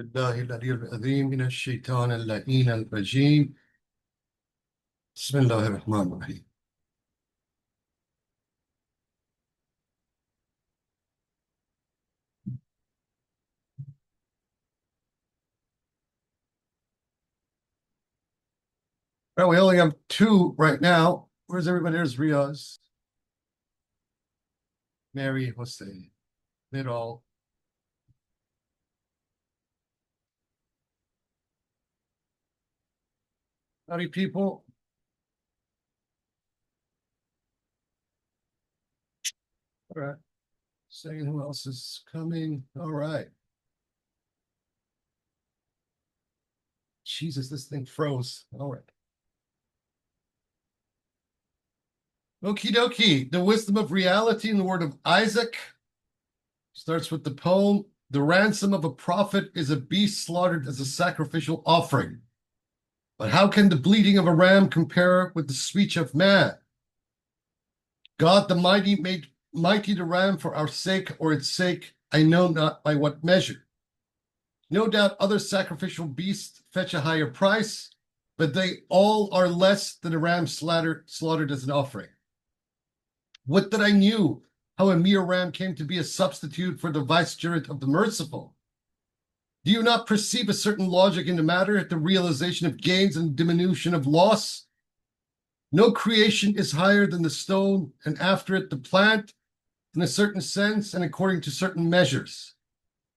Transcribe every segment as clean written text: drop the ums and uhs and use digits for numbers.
بالله العلي العظيم من الشيطان اللعين الرجيم. بسم الله الرحمن الرحيم. Well, we only have two right now. Where's everybody? There's Riaz, Mary, Jose, Middle. Howdy, people. All right. Saying who else is coming. All right. Jesus, this thing froze. All right. Okie dokie. The wisdom of reality in the word of Isaac starts with the poem. The ransom of a prophet is a beast slaughtered as a sacrificial offering. But how can the bleating of a ram compare with the speech of man? God the mighty made mighty the ram for our sake, or its sake, I know not by what measure. No doubt other sacrificial beasts fetch a higher price, but they all are less than a ram slaughtered as an offering. Would that I knew how a mere ram came to be a substitute for the vicegerent of the merciful. Do you not perceive a certain logic in the matter at the realization of gains and diminution of loss? No creation is higher than the stone, and after it the plant, in a certain sense and according to certain measures.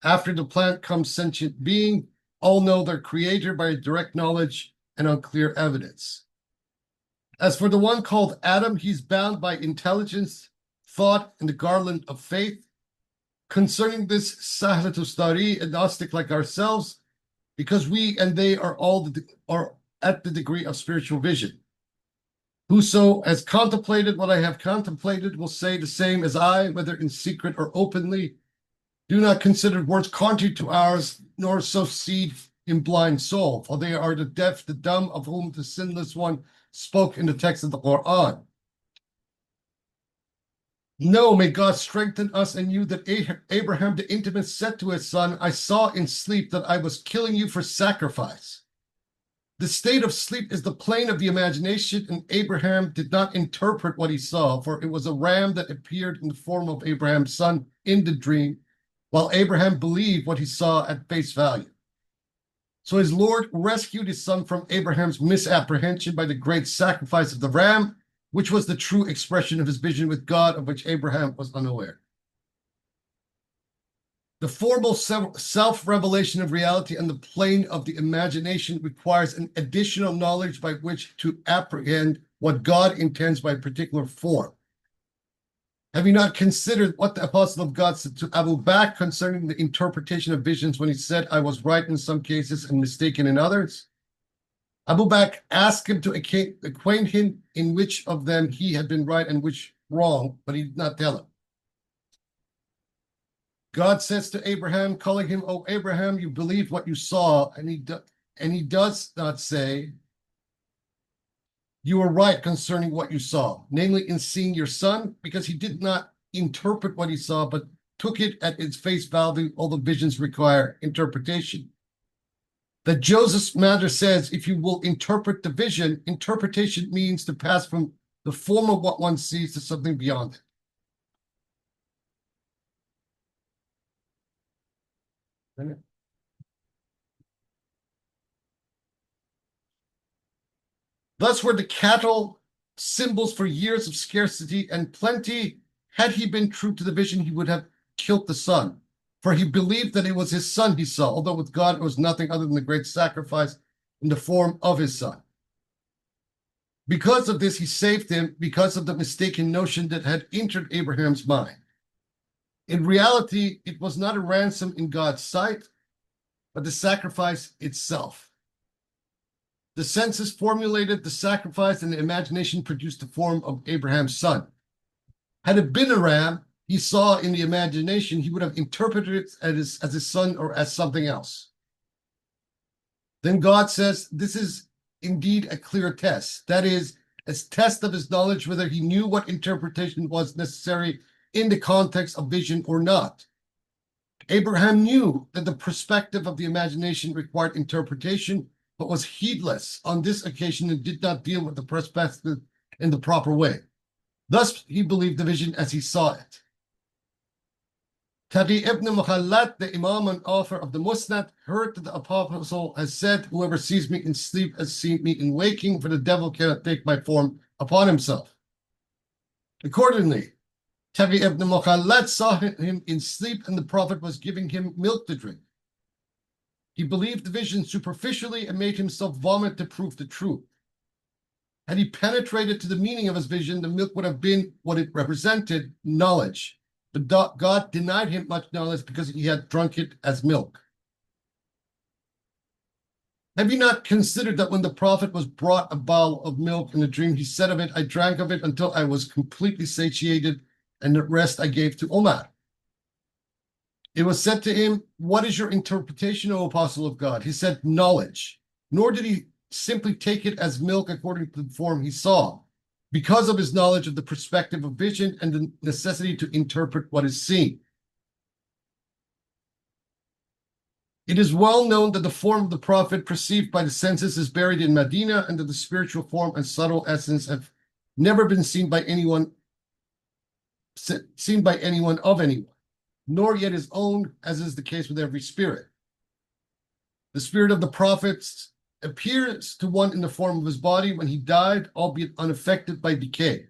After the plant comes sentient being, all know their creator by direct knowledge and on clear evidence. As for the one called Adam, he's bound by intelligence, thought, and the garland of faith. Concerning this Sahlatus Dari, agnostic like ourselves, because we and they are are at the degree of spiritual vision. Whoso has contemplated what I have contemplated will say the same as I, whether in secret or openly. Do not consider words contrary to ours, nor sow seed in blind soul, for they are the deaf, the dumb, of whom the sinless one spoke in the text of the Quran. No, may God strengthen us and you that Abraham the intimate said to his son, I saw in sleep that I was killing you for sacrifice. The state of sleep is the plane of the imagination, and Abraham did not interpret what he saw, for it was a ram that appeared in the form of Abraham's son in the dream, while Abraham believed what he saw at face value. So his Lord rescued his son from Abraham's misapprehension by the great sacrifice of the ram, which was the true expression of his vision with God, of which Abraham was unaware. The formal self-revelation of reality on the plane of the imagination requires an additional knowledge by which to apprehend what God intends by a particular form. Have you not considered what the apostle of God said to Abu Bakr concerning the interpretation of visions when he said, I was right in some cases and mistaken in others? Abu Bakr asked him to acquaint him in which of them he had been right and which wrong, but he did not tell him. God says to Abraham, calling him, "O Abraham, you believed what you saw," and he does not say, "You were right concerning what you saw," namely in seeing your son, because he did not interpret what he saw, but took it at its face value. All the visions require interpretation. That Joseph's matter says, if you will interpret the vision, interpretation means to pass from the form of what one sees to something beyond it. Thus were the cattle symbols for years of scarcity and plenty. Had he been true to the vision, he would have killed the son, for he believed that it was his son he saw, although with God it was nothing other than the great sacrifice in the form of his son. Because of this, he saved him, because of the mistaken notion that had entered Abraham's mind. In reality, it was not a ransom in God's sight, but the sacrifice itself. The senses formulated the sacrifice, and the imagination produced the form of Abraham's son. Had it been a ram he saw in the imagination, he would have interpreted it as his son or as something else. Then God says, this is indeed a clear test. That is, a test of his knowledge, whether he knew what interpretation was necessary in the context of vision or not. Abraham knew that the perspective of the imagination required interpretation, but was heedless on this occasion and did not deal with the perspective in the proper way. Thus, he believed the vision as he saw it. Taqi ibn Mukhallat, the Imam and author of the Musnad, heard that the Apostle has said, "Whoever sees me in sleep has seen me in waking, for the devil cannot take my form upon himself." Accordingly, Taqi ibn Mukhallat saw him in sleep, and the Prophet was giving him milk to drink. He believed the vision superficially and made himself vomit to prove the truth. Had he penetrated to the meaning of his vision, the milk would have been what it represented, knowledge. But God denied him much knowledge because he had drunk it as milk. Have you not considered that when the Prophet was brought a bowl of milk in a dream, he said of it, "I drank of it until I was completely satiated, and the rest I gave to Umar"? It was said to him, "What is your interpretation, O Apostle of God?" He said, "Knowledge." Nor did he simply take it as milk according to the form he saw, because of his knowledge of the perspective of vision and the necessity to interpret what is seen. It is well known that the form of the Prophet perceived by the senses is buried in Medina, and that the spiritual form and subtle essence have never been seen by anyone of anyone, nor yet his own, as is the case with every spirit. The spirit of the prophets appears to one in the form of his body when he died, albeit unaffected by decay.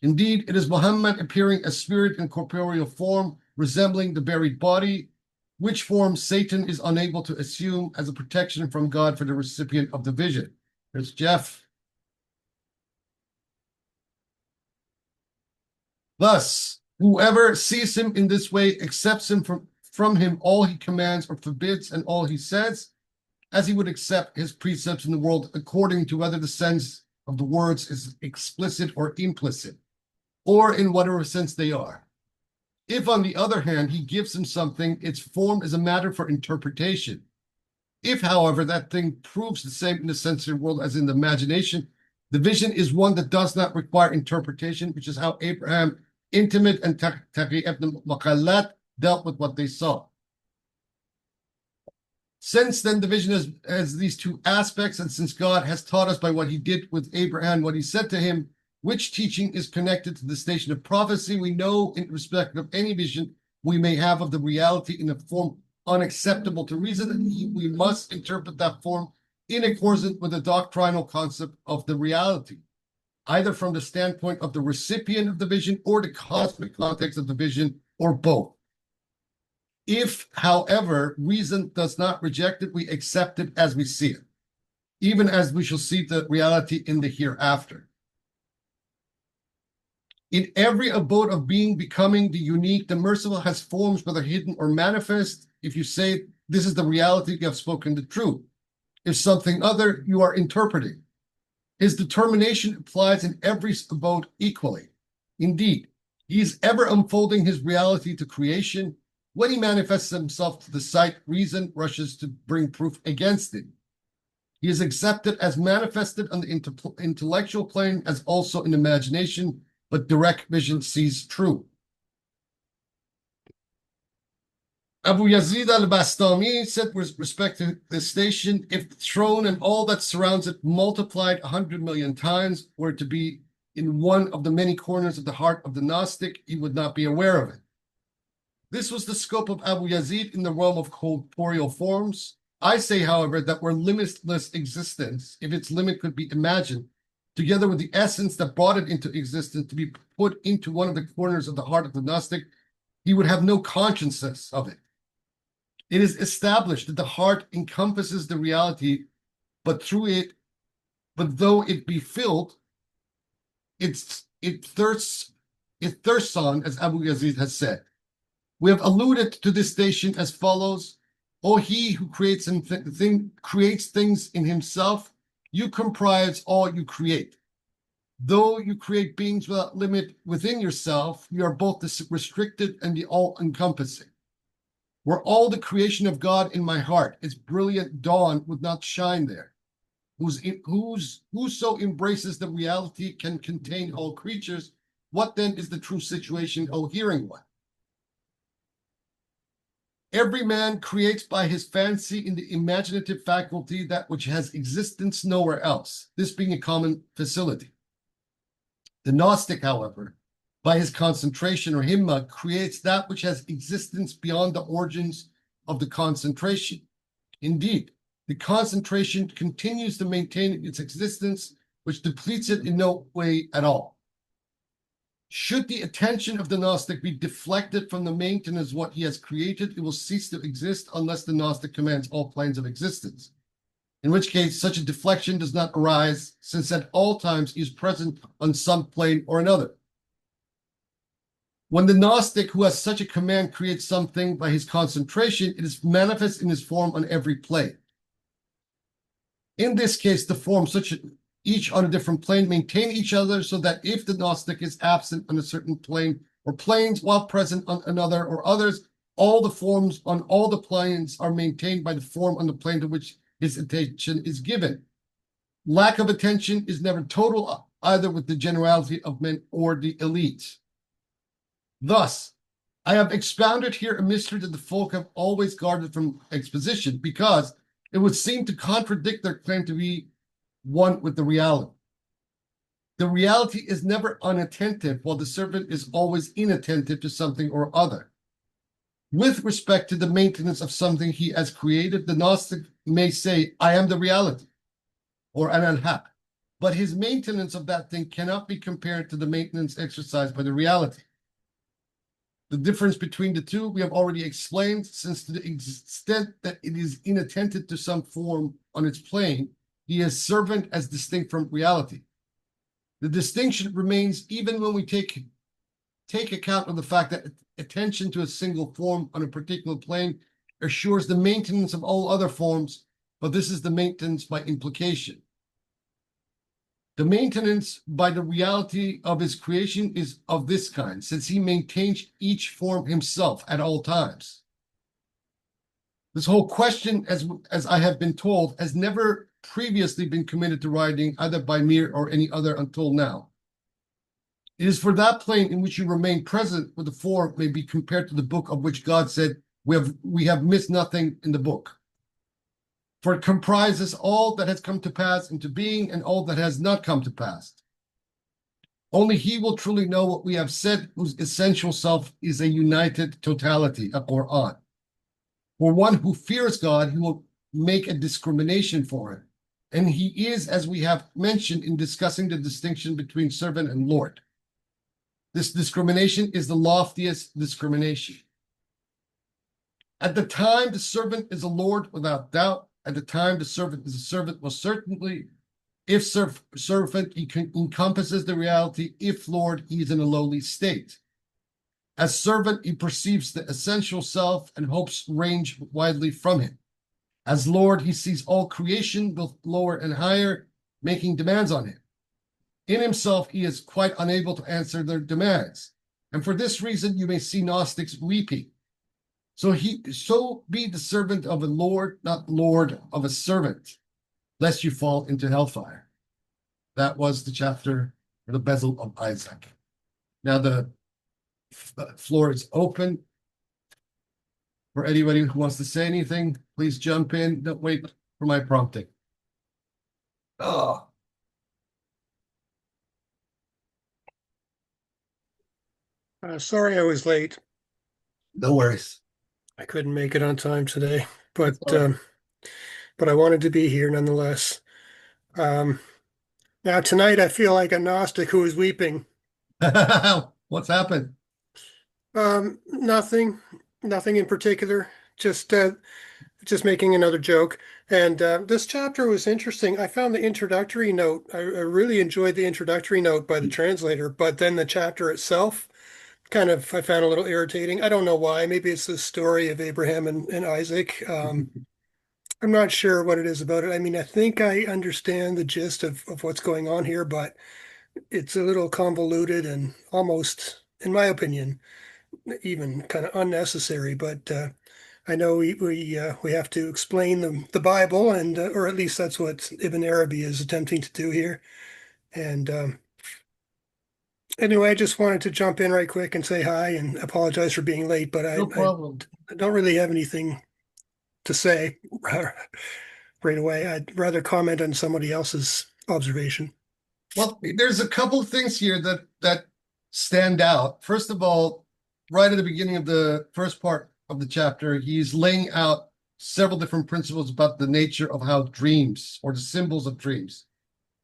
Indeed, it is Muhammad appearing as spirit in corporeal form, resembling the buried body, which form Satan is unable to assume as a protection from God for the recipient of the vision. There's Jeff. Thus, whoever sees him in this way accepts him from him all he commands or forbids and all he says, as he would accept his precepts in the world according to whether the sense of the words is explicit or implicit, or in whatever sense they are. If, on the other hand, he gives him something, its form is a matter for interpretation. If, however, that thing proves the same in the sensory world as in the imagination, the vision is one that does not require interpretation, which is how Abraham, intimate, and Taqi ibn Mukhallat dealt with what they saw. Since then, the vision has these two aspects, and since God has taught us by what he did with Abraham, what he said to him, which teaching is connected to the station of prophecy, we know in respect of any vision we may have of the reality in a form unacceptable to reason, and we must interpret that form in accordance with the doctrinal concept of the reality, either from the standpoint of the recipient of the vision or the cosmic context of the vision, or both. If, however, reason does not reject it, we accept it as we see it, even as we shall see the reality in the hereafter. In every abode of being becoming the unique, the merciful has forms, whether hidden or manifest. If you say, "This is the reality," you have spoken the truth. If something other, you are interpreting. His determination applies in every abode equally. Indeed, he is ever unfolding his reality to creation. When he manifests himself to the sight, reason rushes to bring proof against him. He is accepted as manifested on the intellectual plane as also in imagination, but direct vision sees true. Abu Yazid al-Bastami said with respect to this station, if the throne and all that surrounds it multiplied 100 million times were to be in one of the many corners of the heart of the Gnostic, he would not be aware of it. This was the scope of Abu Yazid in the realm of corporeal forms. I say, however, that were limitless existence, if its limit could be imagined, together with the essence that brought it into existence to be put into one of the corners of the heart of the Gnostic, he would have no consciousness of it. It is established that the heart encompasses the reality, but though it be filled, it thirsts on, as Abu Yazid has said. We have alluded to this station as follows: O he who creates things in himself, you comprise all you create. Though you create beings without limit within yourself, you are both the restricted and the all-encompassing. Were all the creation of God in my heart, its brilliant dawn would not shine there. Whoso embraces the reality can contain all creatures. What then is the true situation, O hearing one? Every man creates by his fancy in the imaginative faculty that which has existence nowhere else, this being a common facility. The Gnostic, however, by his concentration or himma, creates that which has existence beyond the origins of the concentration. Indeed, the concentration continues to maintain its existence, which depletes it in no way at all. Should the attention of the Gnostic be deflected from the maintenance of what he has created, it will cease to exist unless the Gnostic commands all planes of existence. In which case, such a deflection does not arise, since at all times he is present on some plane or another. When the Gnostic who has such a command creates something by his concentration, it is manifest in his form on every plane. In this case, the forms, such each on a different plane, maintain each other, so that if the Gnostic is absent on a certain plane or planes while present on another or others, all the forms on all the planes are maintained by the form on the plane to which his attention is given. Lack of attention is never total, either with the generality of men or the elites. Thus, I have expounded here a mystery that the folk have always guarded from exposition, because it would seem to contradict their claim to be one with the reality. The reality is never unattentive, while the servant is always inattentive to something or other. With respect to the maintenance of something he has created, the Gnostic may say, I am the reality, or ananhak, but his maintenance of that thing cannot be compared to the maintenance exercised by the reality. The difference between the two we have already explained, since to the extent that it is inattentive to some form on its plane, he is servant as distinct from reality. The distinction remains even when we take account of the fact that attention to a single form on a particular plane assures the maintenance of all other forms, but this is the maintenance by implication. The maintenance by the reality of his creation is of this kind, since he maintains each form himself at all times. This whole question, as I have been told, has never previously been committed to writing, either by me or any other until now. It is for that plane in which you remain present, where the form may be compared to the book of which God said, we have missed nothing in the book. For it comprises all that has come to pass into being and all that has not come to pass. Only he will truly know what we have said, whose essential self is a united totality, a Quran. For one who fears God, he will make a discrimination for him. And he is, as we have mentioned in discussing the distinction between servant and Lord. This discrimination is the loftiest discrimination. At the time, the servant is a Lord without doubt. At the time, the servant is a servant, most certainly. If servant, he encompasses the reality. If Lord, he is in a lowly state. As servant, he perceives the essential self and hopes range widely from him. As Lord, he sees all creation, both lower and higher, making demands on him. In himself, he is quite unable to answer their demands. And for this reason, you may see Gnostics weeping. So be the servant of a Lord, not Lord of a servant, lest you fall into hellfire. That was the chapter for the bezel of Isaac. Now the floor is open for anybody who wants to say anything. Please jump in. Don't wait for my prompting. Oh. Sorry I was late. No worries. I couldn't make it on time today, but Right. but I wanted to be here nonetheless. Um, Now tonight I feel like a Gnostic who is weeping. What's happened? Nothing, nothing in particular. Just making another joke. And this chapter was interesting. I found the introductory note. I really enjoyed the introductory note by the translator, but then the chapter itself I found a little irritating. I don't know why. Maybe it's the story of Abraham and Isaac. I'm not sure what it is about it. I mean, I think I understand the gist of what's going on here, but it's a little convoluted and almost, in my opinion, even kind of unnecessary. But I know we have to explain the Bible, and or at least that's what Ibn Arabi is attempting to do here. And Anyway, I just wanted to jump in right quick and say hi and apologize for being late, but No problem. I don't really have anything to say right away. I'd rather comment on somebody else's observation. Well, there's a couple of things here that stand out. First of all, right at the beginning of the first part of the chapter, he's laying out several different principles about the nature of how dreams or the symbols of dreams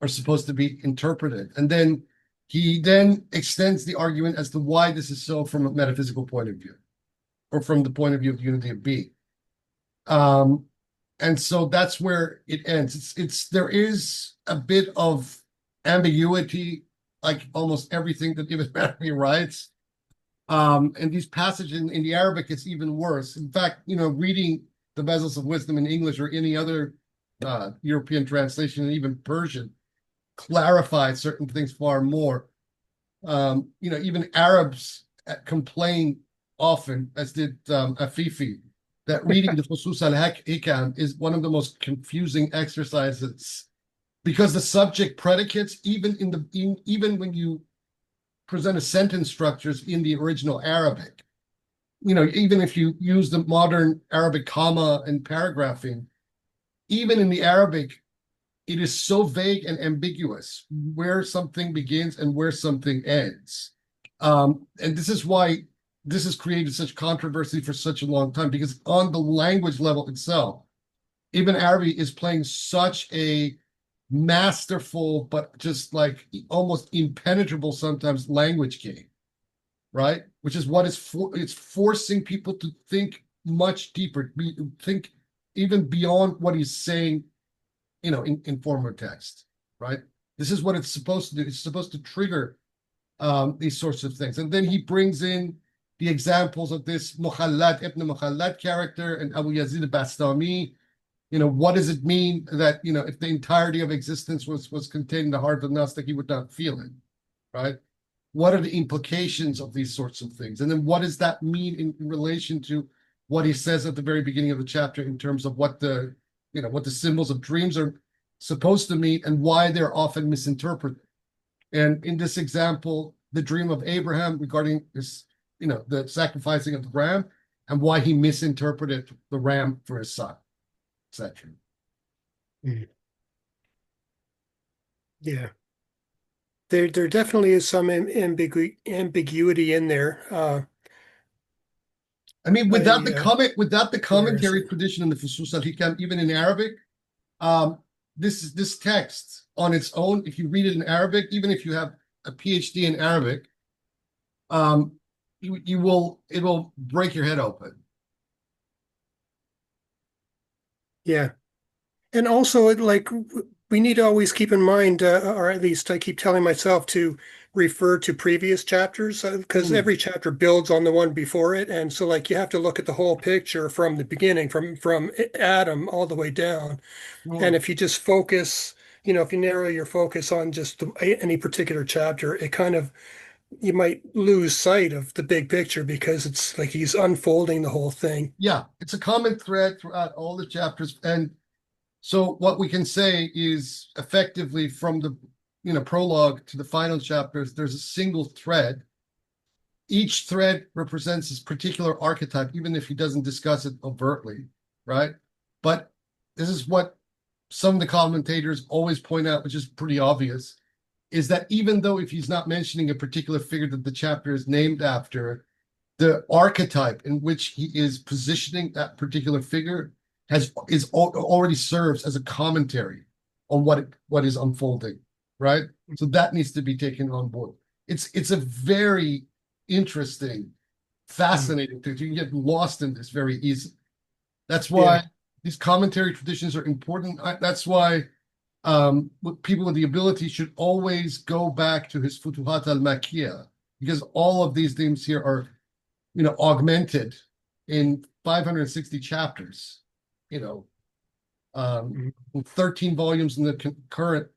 are supposed to be interpreted. And then he then extends the argument as to why this is so from a metaphysical point of view, or from the point of view of unity of being. Um, and so that's where it ends. It's there is a bit of ambiguity, like almost everything that Ibn Arabi writes. And these passages in the Arabic, it's even worse. In fact, reading the Bezels of Wisdom in English or any other European translation, and even Persian, clarifies certain things far more. Even Arabs complain often, as did Afifi, that reading the Fusus al-Hikam is one of the most confusing exercises because the subject predicates, even when you present a sentence structures in the original Arabic, even if you use the modern Arabic comma and paragraphing, even in the Arabic, it is so vague and ambiguous where something begins and where something ends. And this is why this has created such controversy for such a long time, because on the language level itself, Ibn Arabi is playing such a masterful, but just like almost impenetrable sometimes language game, right? Which is what it's forcing people to think much deeper, think even beyond what he's saying, in form of text, right? This is what it's supposed to do. It's supposed to trigger these sorts of things. And then he brings in the examples of this Mukhallad, Ibn Mukhallad character and Abu Yazid al-Bastami. What does it mean that, if the entirety of existence was contained in the heart of the Gnostic, he would not feel it, right? What are the implications of these sorts of things? And then what does that mean in relation to what he says at the very beginning of the chapter in terms of what the symbols of dreams are supposed to mean and why they're often misinterpreted. And in this example, the dream of Abraham regarding this, the sacrificing of the ram and why he misinterpreted the ram for his son, etc. Mm. Yeah. There definitely is some ambiguity in there. I mean, I without the there's commentary tradition in the Fusus al-Hikam, even in Arabic, this text on its own, if you read it in Arabic, even if you have a PhD in Arabic, um, it will break your head open. yeah. And also, we need to always keep in mind, or at least I keep telling myself to refer to previous chapters because Mm, every chapter builds on the one before it, and so you have to look at the whole picture from the beginning, from Adam all the way down. And mm. if you just focus, if you narrow your focus on just any particular chapter, it kind of you might lose sight of the big picture because it's like he's unfolding the whole thing. Yeah, it's a common thread throughout all the chapters. And so what we can say is effectively from the prologue to the final chapters, there's a single thread. Each thread represents this particular archetype, even if he doesn't discuss it overtly, right? But this is what some of the commentators always point out, which is pretty obvious, is that even though if he's not mentioning a particular figure that the chapter is named after, the archetype in which he is positioning that particular figure already serves as a commentary on what is unfolding, right? So that needs to be taken on board. It's a very interesting, Mm. fascinating thing. You can get lost in this very easily. That's Yeah. why these commentary traditions are important. That's why people with the ability should always go back to his Futuhat al-Makkiyah, because all of these themes here are augmented in 560 chapters, you know, Mm. with 13 volumes in the current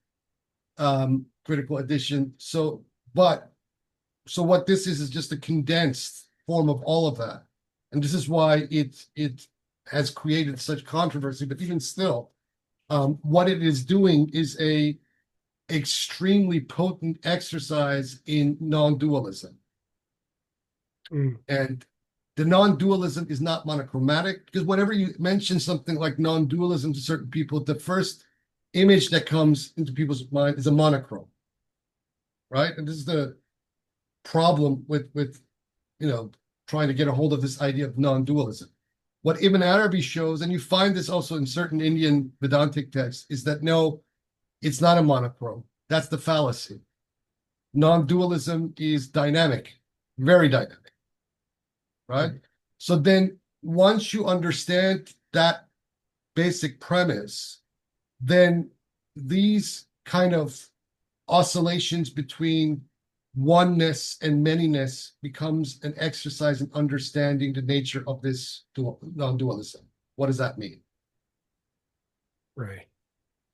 critical edition. So what this is just a condensed form of all of that. And this is why it has created such controversy. But even still, what it is doing is extremely potent exercise in non-dualism. Mm. And the non-dualism is not monochromatic, because whenever you mention something like non-dualism to certain people, the first image that comes into people's mind is a monochrome, right? And this is the problem with trying to get a hold of this idea of non-dualism. What Ibn Arabi shows, and you find this also in certain Indian Vedantic texts, is that no, it's not a monochrome. That's the fallacy. Non-dualism is dynamic, very dynamic, right? So then once you understand that basic premise, then these kind of oscillations between oneness and manyness becomes an exercise in understanding the nature of this non-dualism. What does that mean? Right.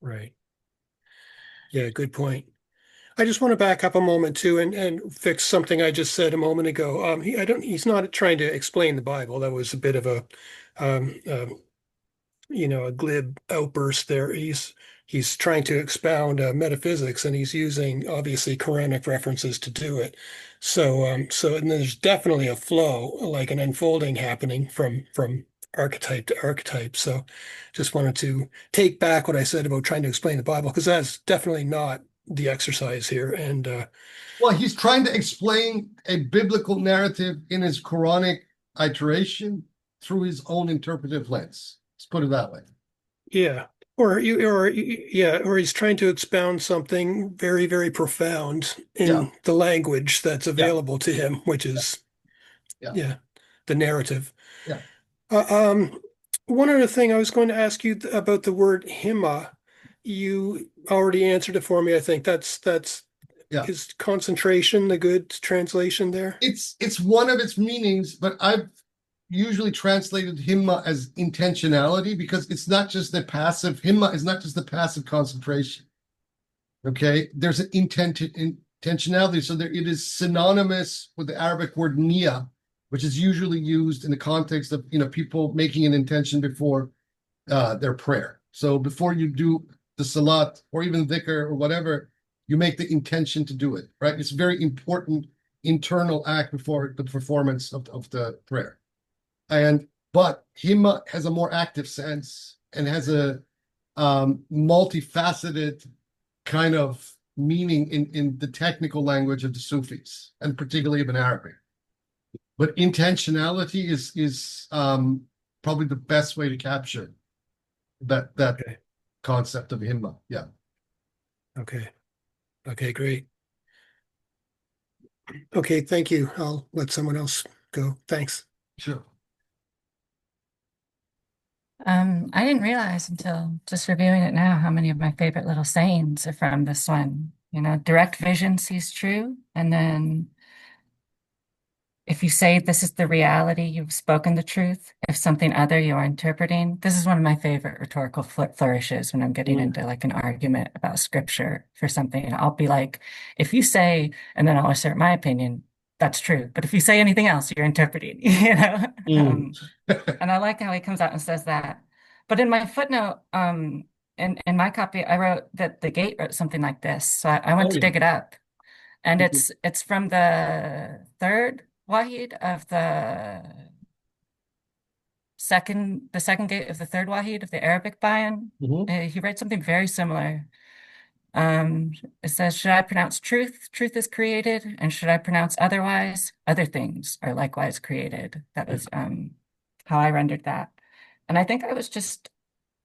Right. Yeah, good point. I just want to back up a moment too and fix something I just said a moment ago. He's not trying to explain the Bible. That was a bit of um, um, a glib outburst there. He's trying to expound metaphysics, and he's using obviously Quranic references to do it. So and there's definitely a flow, like an unfolding happening from archetype to archetype. So just wanted to take back what I said about trying to explain the Bible, because that's definitely not the exercise here. And Well, he's trying to explain a biblical narrative in his Quranic iteration through his own interpretive lens. Let's put it that way. yeah. Or he's trying to expound something very, very profound Yeah, in the language that's yeah, available to him, which is, yeah, yeah, the narrative. yeah. Uh, um, One other thing I was going to ask you about the word hima. You already answered it for me. I think that's Yeah. is concentration the good translation there? It's one of its meanings, but I've usually translated himma as intentionality, because it's not just the passive. Himma is not just the passive concentration. Okay, there's an intentionality. So there, it is synonymous with the Arabic word niyyah, which is usually used in the context of people making an intention before their prayer. So before you do the salat or even dhikr or whatever, you make the intention to do it, right? It's a very important internal act before the performance of the prayer. But himma has a more active sense and has a multifaceted kind of meaning in the technical language of the Sufis, and particularly Ibn Arabic. But intentionality is probably the best way to capture that Okay. concept of himma. Yeah, Okay. Okay, great. Okay, thank you. I'll let someone else go. Thanks. sure. I didn't realize until just reviewing it now how many of my favorite little sayings are from this one. You know, direct vision sees true. And then if you say this is the reality, you've spoken the truth. If something other you are interpreting, this is one of my favorite rhetorical flourishes when I'm getting Mm. into like an argument about scripture for something. I'll be like, if you say, and then I'll assert my opinion, that's true. But if you say anything else, you're interpreting, you know? Mm. And I like how he comes out and says that. But in my footnote, in my copy, I wrote that the gate wrote something like this. So I went Oh to yeah. dig it up. And Mhm. it's from the third Wahid of the second gate of the third Wahid of the Arabic Bayan. Mhm. He writes something very similar. Um, it says, should I pronounce truth? Truth is created. And should I pronounce otherwise? Other things are likewise created. That was how I rendered that. And I think I was just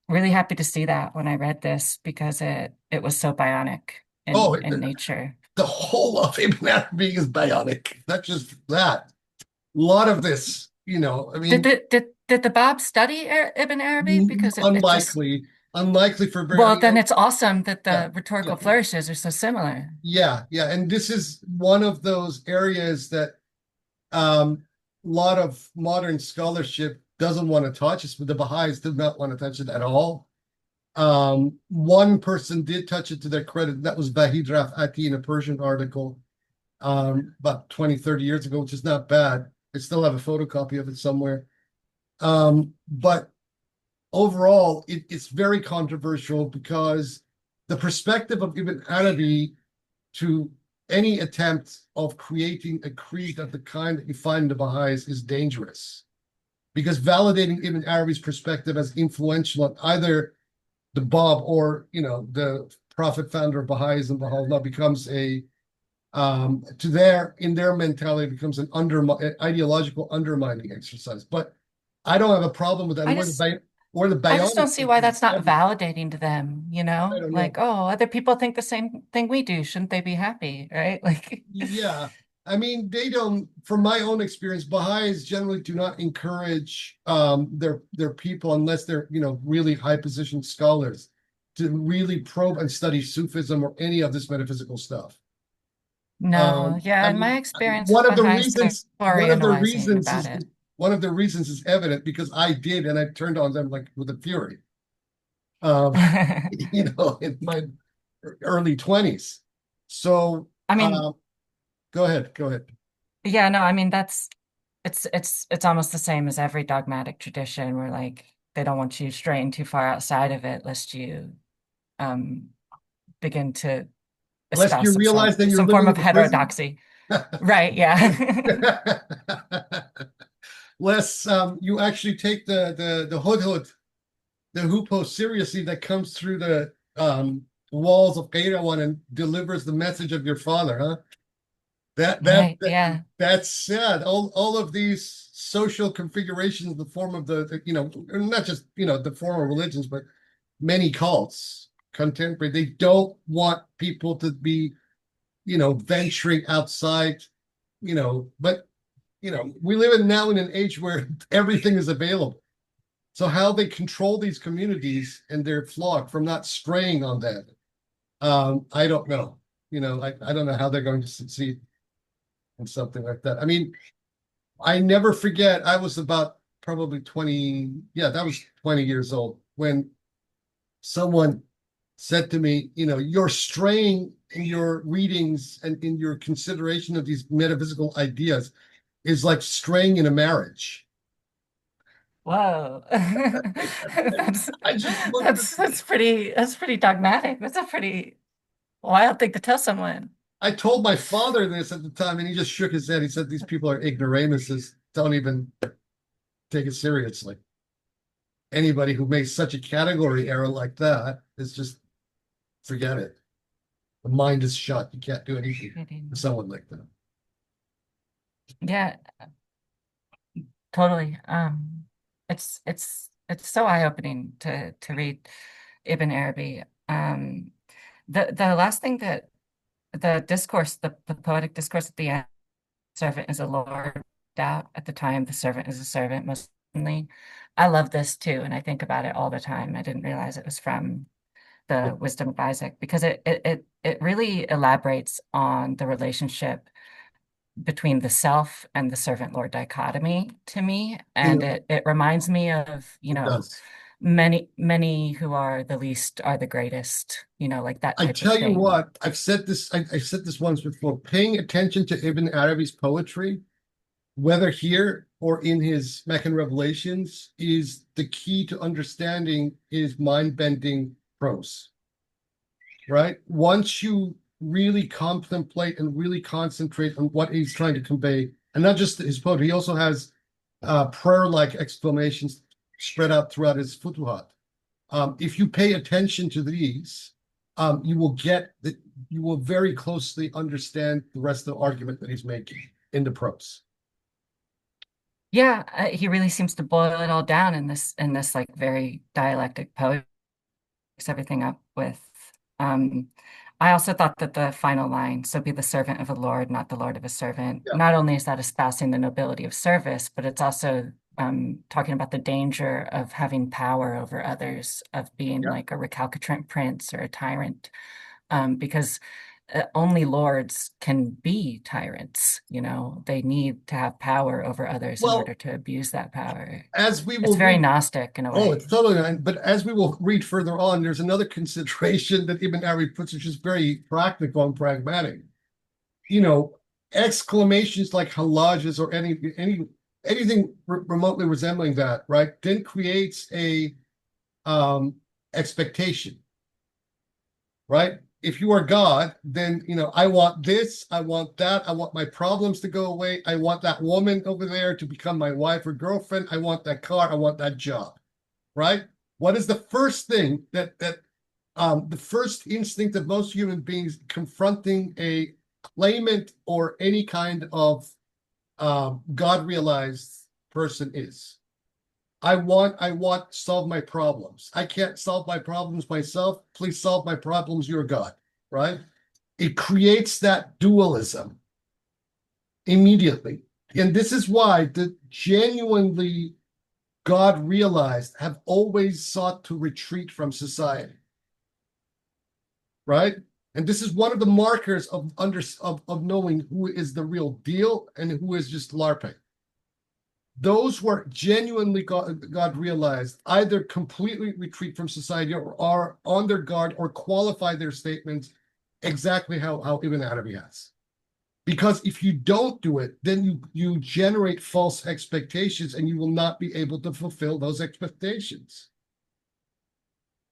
really happy to see that when I read this because it was so bionic Oh, in nature. the whole of Ibn Arabi is bionic. Not just that. A lot of this, I mean, Did the Bab study Ibn Arabi? Because it just unlikely for very, I well, mean, then it's awesome that yeah, the yeah, rhetorical flourishes are so similar. yeah, yeah. And this is one of those areas that a lot of modern scholarship doesn't want to touch. But the Baha'is did not want to touch it at all. One person did touch it to their credit. That was Vahid Raf'ati in a Persian article about 20, 30 years ago, which is not bad. I still have a photocopy of it somewhere. But overall, it's very controversial because the perspective of Ibn Arabi to any attempt of creating a creed of the kind that you find in the Baha'is is dangerous, because validating Ibn Arabi's perspective as influential on either the Bab or, you know, the prophet founder of Baha'ism, Baha'u'llah, becomes a in their mentality becomes an ideological undermining exercise. But I don't have a problem with that. I just Or the I just don't Bionic see why thinking is that's not evident. validating to them, you I know? don't know. Like, oh, other people think the same thing we do. Shouldn't they be happy, right? Like, Yeah. I mean, they don't, from my own experience, Baha'is generally do not encourage their people, unless they're, you know, really high positioned scholars, to really probe and study Sufism or any of this metaphysical stuff. no, yeah, I in my mean, experience with Baha'is, they're orientalizing about it. one of the reasons is evident because I did, and I turned on them like with a fury. Um, you know, in my early 20s. So, I mean, go ahead, go ahead. yeah, no, I mean that's it's almost the same as every dogmatic tradition where like they don't want you straying too far outside of it lest you um begin to Lest espouse you realize that you're some living form in of the prison. heterodoxy. Right, yeah. Lest you actually take the hudhud, the hoopoe seriously that comes through the walls of Qayrawan and delivers the message of your father, huh? That that, Right, that yeah. that's sad. All of these social configurations in the form of you know, not just, you know, the form of religions, but many cults, contemporary, they don't want people to be, you know, venturing outside, you know, but you know, we live now in an age where everything is available. So how they control these communities and their flock from not straying on that, I don't know. You know, I don't know how they're going to succeed in something like that. I mean, I never forget, I was about probably 20, yeah, that was 20 years old when someone said to me, you know, you're straying in your readings and in your consideration of these metaphysical ideas is like straying in a marriage. Whoa. That's I just looked at, that's pretty dogmatic. That's a pretty wild thing to tell someone. I told my father this at the time, and he just shook his head. He said, these people are ignoramuses. Don't even take it seriously. Anybody who makes such a category error like that is just forget it. The mind is shut. You can't do anything to Kidding. someone like that. Yeah, totally. It's so eye-opening to read Ibn Arabi. The last thing that the discourse, the poetic discourse at the end, servant is a lord out at the time, the servant is a servant, most certainly. I love this too, and I think about it all the time. I didn't realize it was from Yeah. the Wisdom of Isaac because it really elaborates on the relationship between the self and the servant Lord dichotomy to me. You And know, it reminds me of, you it know, does. many who are the least are the greatest, you know, like that I type of tell you thing. what, I've said this once before, paying attention to Ibn Arabi's poetry, whether here or in his Meccan Revelations, is the key to understanding his mind-bending prose, right? Once you really contemplate and really concentrate on what he's trying to convey, and not just his poetry, he also has prayer-like exclamations spread out throughout his futuhat. If you pay attention to these, you will get that you will very closely understand the rest of the argument that he's making in the prose. Yeah, he really seems to boil it all down in this like very dialectic poetry, mix everything up with. Um, I also thought that the final line, so be the servant of a lord, not the lord of a servant, Yeah, not only is that espousing the nobility of service, but it's also talking about the danger of having power over others, of being yeah. like a recalcitrant prince or a tyrant, because only lords can be tyrants, you know, they need to have power over others in order Well, to abuse that power. as we It's will very read, Gnostic in a oh, way. it's totally fine. But as we will read further on, there's another consideration that Ibn Arabi puts, which is very practical and pragmatic. You know, exclamations like halajas or anything remotely resembling that, right? Then creates a expectation. right? If you are God, then, I want this, I want that, I want my problems to go away, I want that woman over there to become my wife or girlfriend, I want that car, I want that job, right? What is the first thing the first instinct of most human beings confronting a claimant or any kind of God realized person is? I want to solve my problems. I can't solve my problems myself. Please solve my problems, you're God, right? It creates that dualism immediately. And this is why the genuinely God realized have always sought to retreat from society, right? And this is one of the markers of knowing who is the real deal and who is just LARPing. Those who are genuinely God realized either completely retreat from society or are on their guard or qualify their statements exactly how Ibn Arabi has. Because if you don't do it, then you generate false expectations and you will not be able to fulfill those expectations.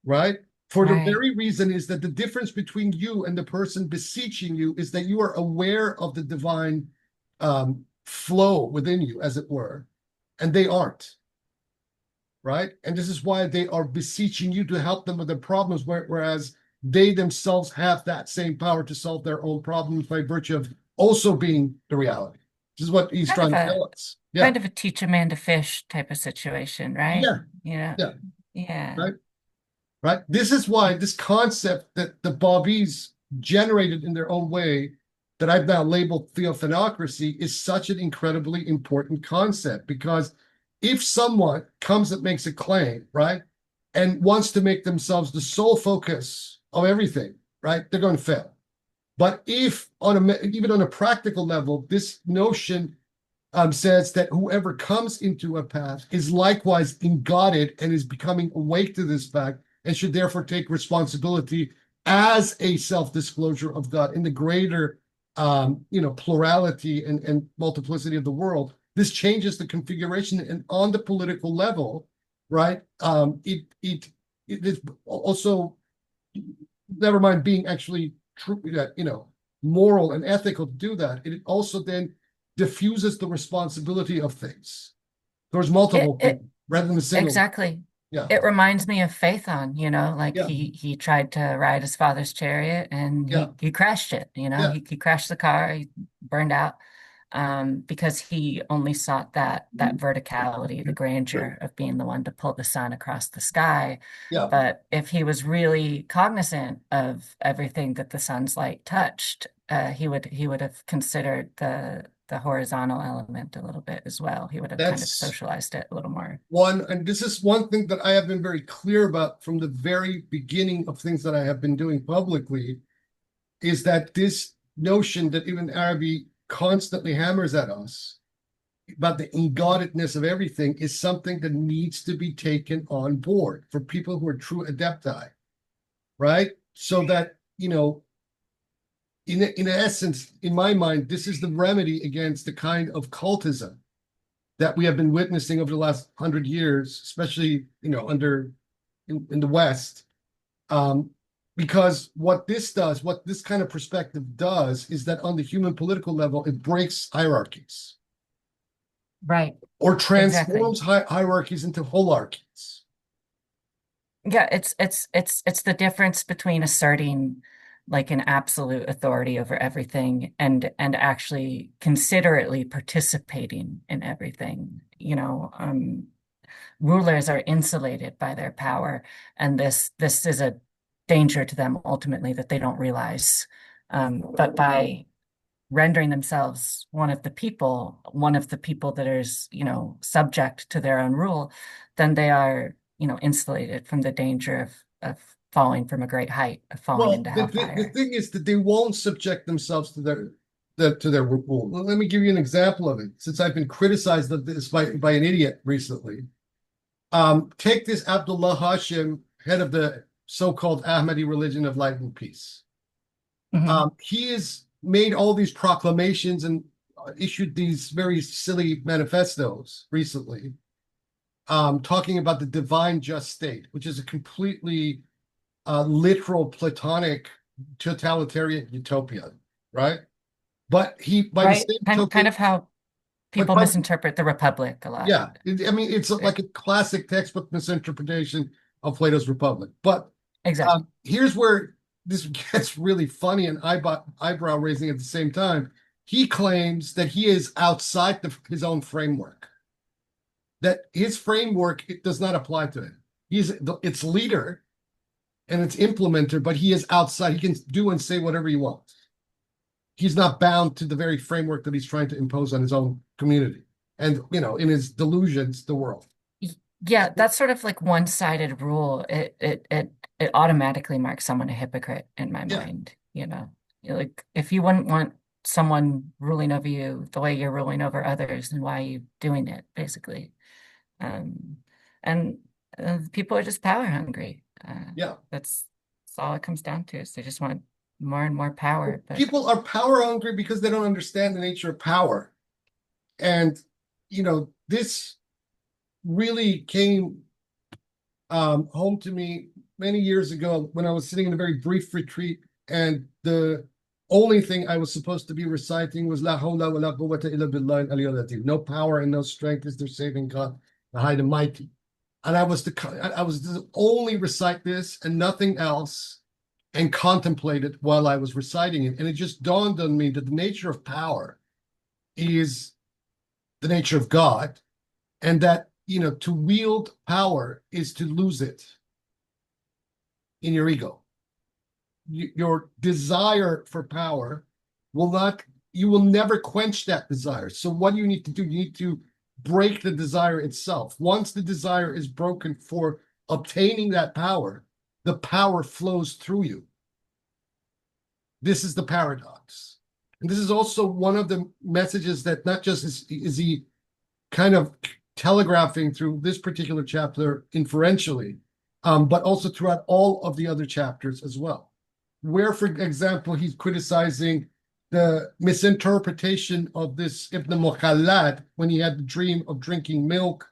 Right? For the Right. very reason is that the difference between you and the person beseeching you is that you are aware of the divine flow within you, as it were, and they aren't. Right? And this is why they are beseeching you to help them with their problems, whereas they themselves have that same power to solve their own problems by virtue of also being the reality. This is what he's Kind of trying to a tell us. Yeah. kind of a teach a man to fish type of situation, right? Yeah. You know, Yeah. yeah. Right. Right. This is why this concept that the Babis generated in their own way, that I've now labeled theophanocracy, is such an incredibly important concept. Because if someone comes and makes a claim, right, and wants to make themselves the sole focus of everything, right, they're going to fail. But if even on a practical level, this notion says that whoever comes into a path is likewise engodded and is becoming awake to this fact and should therefore take responsibility as a self-disclosure of God in the greater, plurality and multiplicity of the world. This changes the configuration, and on the political level, right? It is also, never mind being actually true, moral and ethical to do that. It also then diffuses the responsibility of things towards multiple It people rather than a single. exactly. Yeah, It reminds me of Phaethon, like yeah, he tried to ride his father's chariot and yeah, he crashed it, yeah, he crashed the car, he burned out, because he only sought that verticality, the grandeur of being the one to pull the sun across the sky. yeah. But if he was really cognizant of everything that the sun's light touched, he would have considered the horizontal element a little bit as well. He would have kind of That's socialized it a little more. one, and this is one thing that I have been very clear about from the very beginning of things that I have been doing publicly, is that this notion that Ibn Arabi constantly hammers at us about the engoddedness of everything is something that needs to be taken on board for people who are true adepti, right? So that, in essence, in my mind, this is the remedy against the kind of cultism that we have been witnessing over the last 100 years, especially, under in the West. Um, because what this kind of perspective does, is that on the human political level, it breaks hierarchies Right. or Exactly. transforms hierarchies into holarchies. Yeah, it's the difference between asserting like an absolute authority over everything and actually considerately participating in everything. Rulers are insulated by their power, and this is a danger to them ultimately that they don't realize. But by rendering themselves one of the people that is, subject to their own rule, then they are, insulated from the danger of falling from a great height, of falling Well, into the hellfire. thing is that they won't subject themselves to their rule. Well, let me give you an example of it, since I've been criticized of this by an idiot recently. Take this Abdullah Hashim, head of the so-called Ahmadi religion of light and peace. Mhm. He has made all these proclamations and issued these very silly manifestos recently, talking about the divine just state, which is a completely literal Platonic totalitarian utopia, right? But by the Right. same Kind token, of how but people misinterpret the Republic a lot. yeah, I mean, it's like a classic textbook misinterpretation of Plato's Republic. But Exactly. here's where this gets really funny and eyebrow raising at the same time. He claims that he is outside his own framework, that his framework it does not apply to him. He's its leader and its implementer, but he is outside. He can do and say whatever he wants. He's not bound to the very framework that he's trying to impose on his own community and, in his delusions, the world. Yeah, that's sort of like one-sided rule. It automatically marks someone a hypocrite in my Yeah, mind, Like if you wouldn't want someone ruling over you the way you're ruling over others, then why are you doing it, basically? Um, and people are just power hungry. yeah. That's all it comes down to is they just want more and more power. But People are power hungry because they don't understand the nature of power. And, this really came home to me many years ago when I was sitting in a very brief retreat, and the only thing I was supposed to be reciting was La hawla wa la quwwata illa billahi al-aliyyil azim. No power and no strength is there saving God, the high and mighty. And I was to only recite this and nothing else, and contemplate it while I was reciting it. And it just dawned on me that the nature of power is the nature of God, and that to wield power is to lose it in your ego. Your desire for power you will never quench that desire. So what do you need to do? You need to break the desire itself. Once the desire is broken for obtaining that power, the power flows through you. This is the paradox. And this is also one of the messages that not just is he kind of telegraphing through this particular chapter inferentially, but also throughout all of the other chapters as well. Where, for example, he's criticizing the misinterpretation of this Ibn Mukhallad when he had the dream of drinking milk,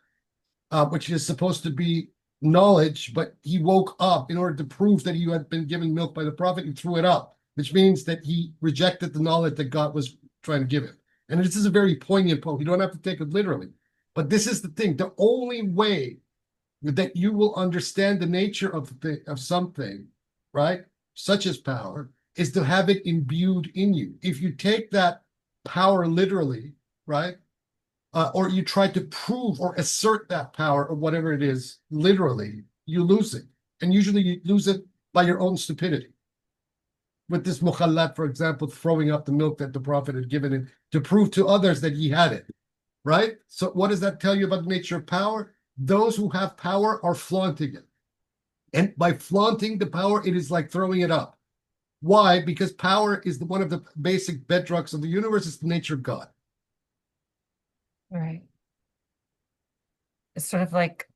which is supposed to be knowledge, but he woke up in order to prove that he had been given milk by the prophet and threw it up, which means that he rejected the knowledge that God was trying to give him. And this is a very poignant poem. You don't have to take it literally. But this is the thing. The only way that you will understand the nature of something, right, such as power, is to have it imbued in you. If you take that power literally, right, or you try to prove or assert that power or whatever it is literally, you lose it. And usually you lose it by your own stupidity. With this mukhallat, for example, throwing up the milk that the prophet had given him to prove to others that he had it, right? So what does that tell you about the nature of power? Those who have power are flaunting it. And by flaunting the power, it is like throwing it up. Why? Because power is one of the basic bedrocks of the universe. It's the nature of God. right. It's sort of like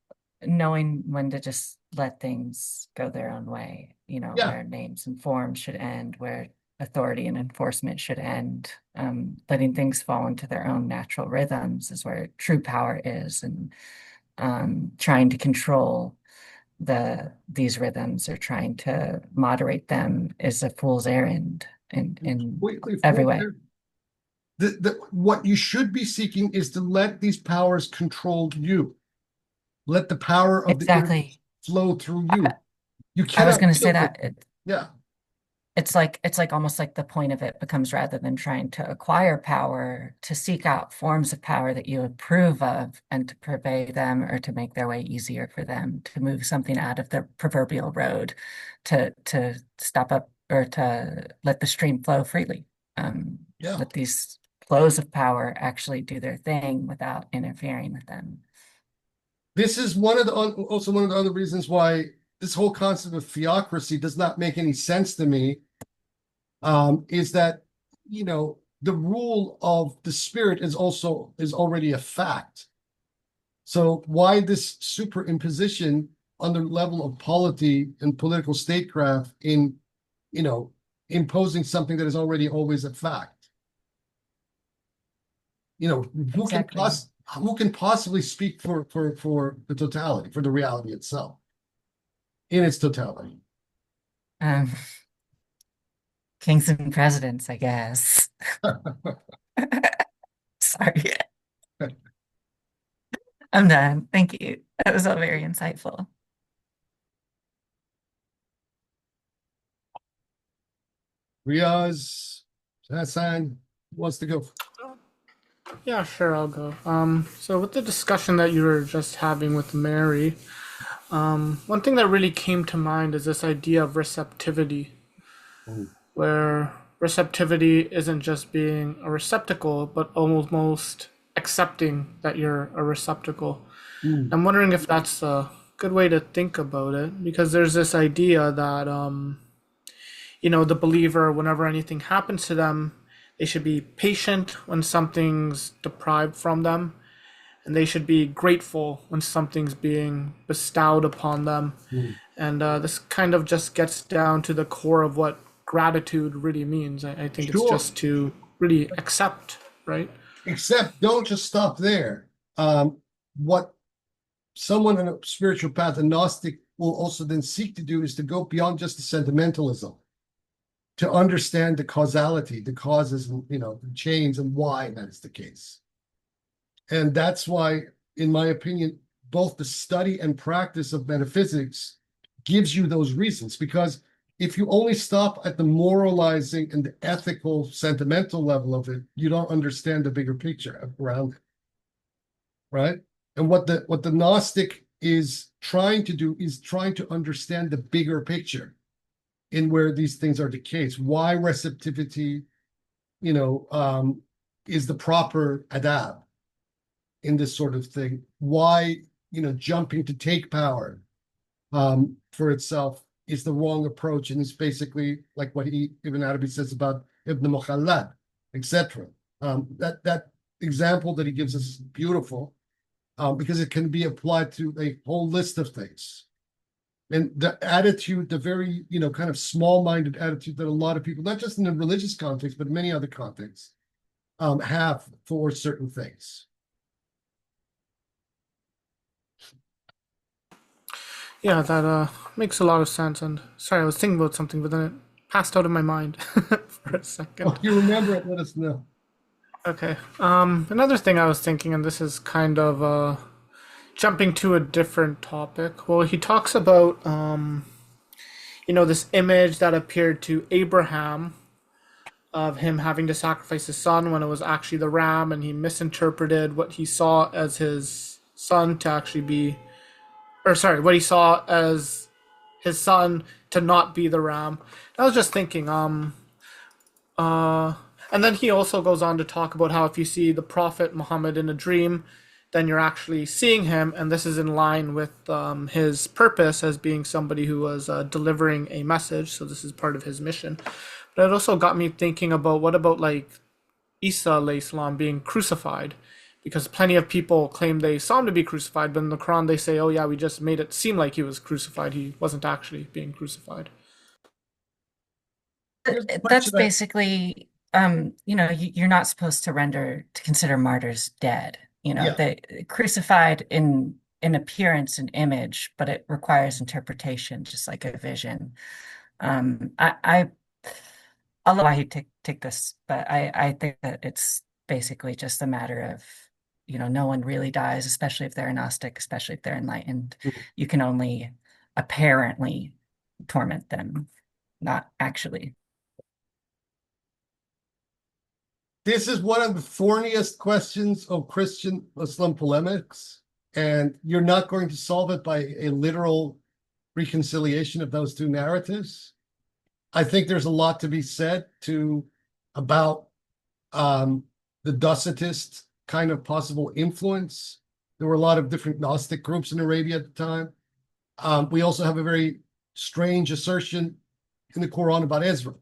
knowing when to just let things go their own way, Yeah, where names and forms should end, where authority and enforcement should end. Letting things fall into their own natural rhythms is where true power is, and trying to control these rhythms or trying to moderate them is a fool's errand in completely every full. way. What you should be seeking is to let these powers control you. Let the power of the universe Exactly. flow through I, you. You I was cannot going to say wield it. that. Yeah, It's like almost like the point of it becomes, rather than trying to acquire power, to seek out forms of power that you approve of and to purvey them or to make their way easier for them, to move something out of the proverbial road, to stop up or to let the stream flow freely. Um, yeah. let these flows of power actually do their thing without interfering with them. This is also one of the other reasons why this whole concept of theocracy does not make any sense to me. Is that the rule of the spirit is already a fact. So why this superimposition on the level of polity and political statecraft in imposing something that is already always a fact? Exactly. Who can possibly speak for the totality, for the reality itself in its totality? Um, kings and presidents, I guess. Sorry. I'm done. Thank you. That was all very insightful. Riaz, Hassan wants to go. Yeah, sure, I'll go. So with the discussion that you were just having with Mary, one thing that really came to mind is this idea of receptivity, Mm. where receptivity isn't just being a receptacle, but almost accepting that you're a receptacle. Mm. I'm wondering if that's a good way to think about it, because there's this idea that the believer, whenever anything happens to them, they should be patient when something's deprived from them, and they should be grateful when something's being bestowed upon them. Mm. And this kind of just gets down to the core of what gratitude really means. I think it's Sure. just to really accept, right? Except don't just stop there. What someone on a spiritual path, a Gnostic, will also then seek to do is to go beyond just the sentimentalism, to understand the causality, the causes, and the chains, and why that is the case. And that's why, in my opinion, both the study and practice of metaphysics gives you those reasons. Because if you only stop at the moralizing and the ethical, sentimental level of it, you don't understand the bigger picture around it, right? And what the Gnostic is trying to do is trying to understand the bigger picture in where these things are the case. Why receptivity, is the proper adab in this sort of thing. Why, jumping to take power for itself is the wrong approach, and it's basically like what Ibn Arabi says about Ibn Mukhallad, etc. That example that he gives us is beautiful because it can be applied to a whole list of things. And the attitude, the very, kind of small-minded attitude that a lot of people, not just in the religious context, but many other contexts, have for certain things. Yeah, that makes a lot of sense. And sorry, I was thinking about something, but then it passed out of my mind for a second. Oh, if you remember it, let us know. Okay. Another thing I was thinking, and this is kind of jumping to a different topic. Well, he talks about this image that appeared to Abraham of him having to sacrifice his son when it was actually the ram, and he misinterpreted what he saw as his son to actually be, or sorry, what he saw as his son to not be the ram. I was just thinking, and then he also goes on to talk about how if you see the Prophet Muhammad in a dream, then you're actually seeing him, and this is in line with his purpose as being somebody who was delivering a message. So this is part of his mission. But it also got me thinking about what about like Isa alayhi salam being crucified, because plenty of people claim they saw him to be crucified, but in the Quran they say, "Oh yeah, we just made it seem like he was crucified. He wasn't actually being crucified." Here's the That's question basically, you're not supposed to render to consider martyrs dead. yeah, They crucified in appearance and image, but it requires interpretation, just like a vision. I'll let why he take this, but I think that it's basically just a matter of, no one really dies, especially if they're Gnostic, especially if they're enlightened. You can only apparently torment them, not actually. this is one of the thorniest questions of Christian Muslim polemics, and you're not going to solve it by a literal reconciliation of those two narratives. I think there's a lot to be said about the Docetist kind of possible influence. There were a lot of different Gnostic groups in Arabia at the time. We also have a very strange assertion in the Quran about Ezra,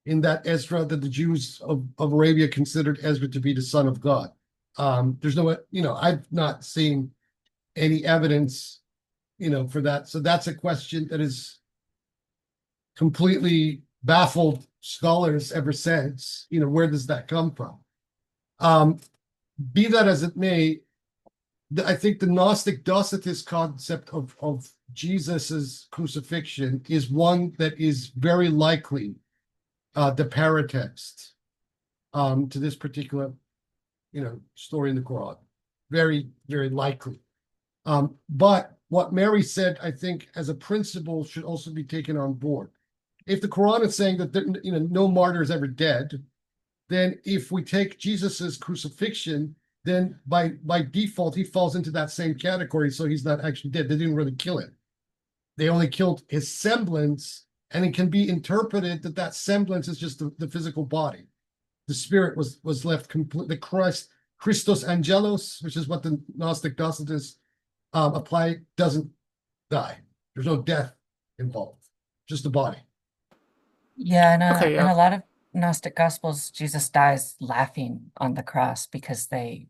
in that Ezra, that the Jews of Arabia considered Ezra to be the son of God. There's no, I've not seen any evidence, for that. So that's a question that has completely baffled scholars ever since. Where does that come from? Be that as it may, I think the Gnostic Docetist concept of Jesus's crucifixion is one that is very likely the paratext to this particular, story in the Quran. Very, very likely. But what Mary said, I think, as a principle, should also be taken on board. If the Quran is saying that no martyr is ever dead, then if we take Jesus's crucifixion, then by default he falls into that same category. So he's not actually dead. They didn't really kill him. They only killed his semblance, and it can be interpreted that that semblance is just the physical body. The spirit was left complete. The Christos Angelos, which is what the Gnostic Docetists apply, doesn't die. There's no death involved, just the body. Yeah, Okay, in yeah. a lot of Gnostic Gospels, Jesus dies laughing on the cross because they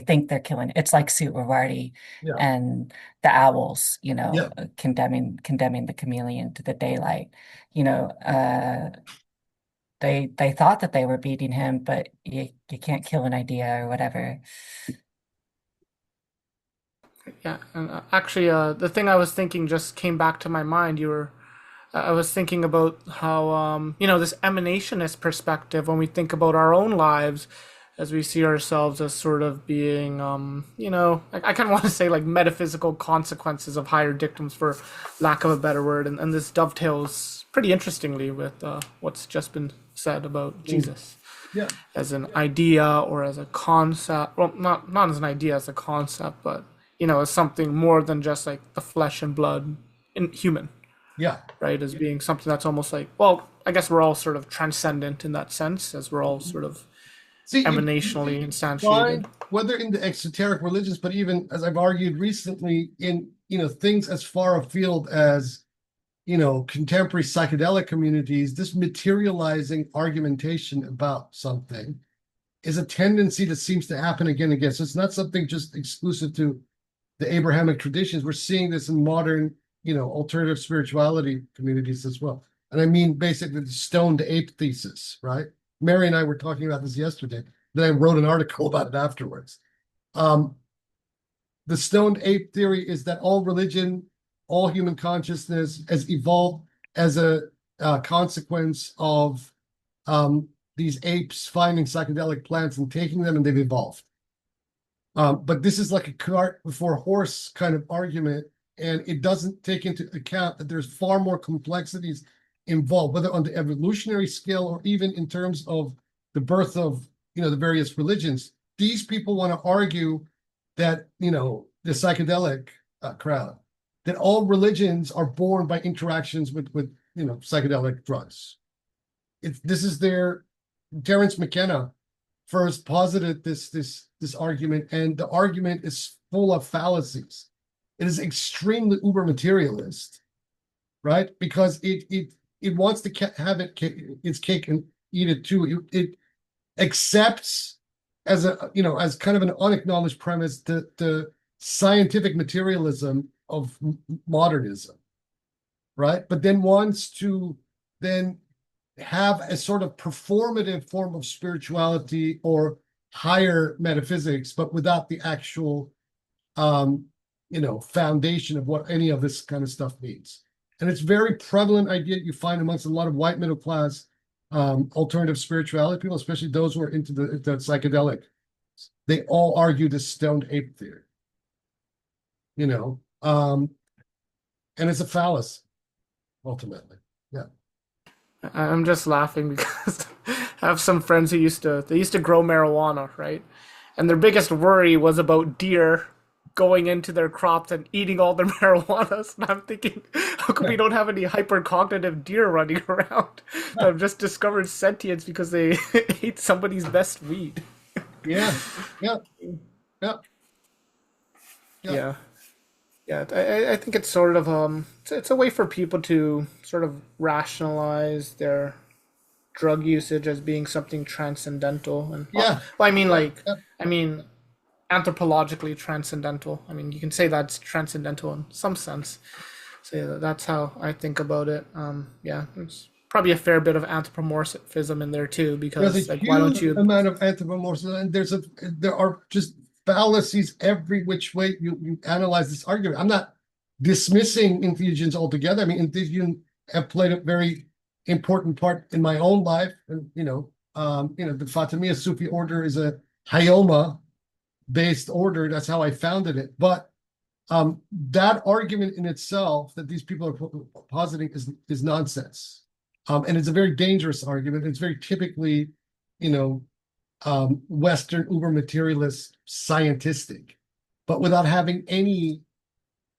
think they're killing. It's like Suwardi Yeah. and the owls, Yeah. condemning the chameleon to the daylight. They thought that they were beating him, but you can't kill an idea or whatever. Yeah, and actually, the thing I was thinking just came back to my mind. I was thinking about how, this emanationist perspective, when we think about our own lives, as we see ourselves as sort of being, I kind of want to say like metaphysical consequences of higher dictums, for lack of a better word. And this dovetails pretty interestingly with what's just been said about Jesus. Yeah. As an idea or as a concept. Well, not as an idea, as a concept, but, as something more than just like the flesh and blood in human. Yeah. Right, as being something that's almost like, well, I guess we're all sort of transcendent in that sense, as we're all sort of emanationally instantiated. Whether in the exoteric religions, but even, as I've argued recently, in things as far afield as contemporary psychedelic communities, this materializing argumentation about something is a tendency that seems to happen again and again. So it's not something just exclusive to the Abrahamic traditions. We're seeing this in modern alternative spirituality communities as well. And I mean, basically the stoned ape thesis, right? Mary and I were talking about this yesterday. Then I wrote an article about it afterwards. The stoned ape theory is that all religion, all human consciousness has evolved as a consequence of these apes finding psychedelic plants and taking them, and they've evolved. But this is like a cart before a horse kind of argument, and it doesn't take into account that there's far more complexities involved, whether on the evolutionary scale or even in terms of the birth of the various religions. These people want to argue that the psychedelic crowd, that all religions are born by interactions with psychedelic drugs. This is their Terence McKenna first posited this argument, and the argument is full of fallacies. It is extremely uber materialist, right? Because it wants to have its cake and eat it too. It accepts as as kind of an unacknowledged premise the scientific materialism of modernism, right? But then wants to then have a sort of performative form of spirituality or higher metaphysics, but without the actual foundation of what any of this kind of stuff means. And it's very prevalent idea you find amongst a lot of white middle class alternative spirituality people, especially those who are into the psychedelic. They all argue this stoned ape theory. And it's a fallacy, ultimately. Yeah. I'm just laughing because I have some friends who used to grow marijuana, right? And their biggest worry was about deer going into their crops and eating all their marijuanas. And I'm thinking, how come we don't have any hypercognitive deer running around that have just discovered sentience because they ate somebody's best weed? Yeah. Yeah. Yeah. Yeah. Yeah, I think it's sort of it's a way for people to sort of rationalize their drug usage as being something transcendental, and Yeah. well, I mean, like, Yeah. I mean, anthropologically transcendental. I mean, you can say that's transcendental in some sense. So yeah, that's how I think about it. Yeah, there's probably a fair bit of anthropomorphism in there too, There's because a like, why don't huge you? amount of anthropomorphism, and there are just fallacies every which way you analyze this argument. I'm not dismissing entheogens altogether. I mean, entheogens have played a very important part in my own life. And, the Fatimiyya Sufi order is a Hayoma-based order. That's how I founded it. But that argument in itself that these people are positing is nonsense. And it's a very dangerous argument. It's very typically, Western uber materialist scientistic, but without having any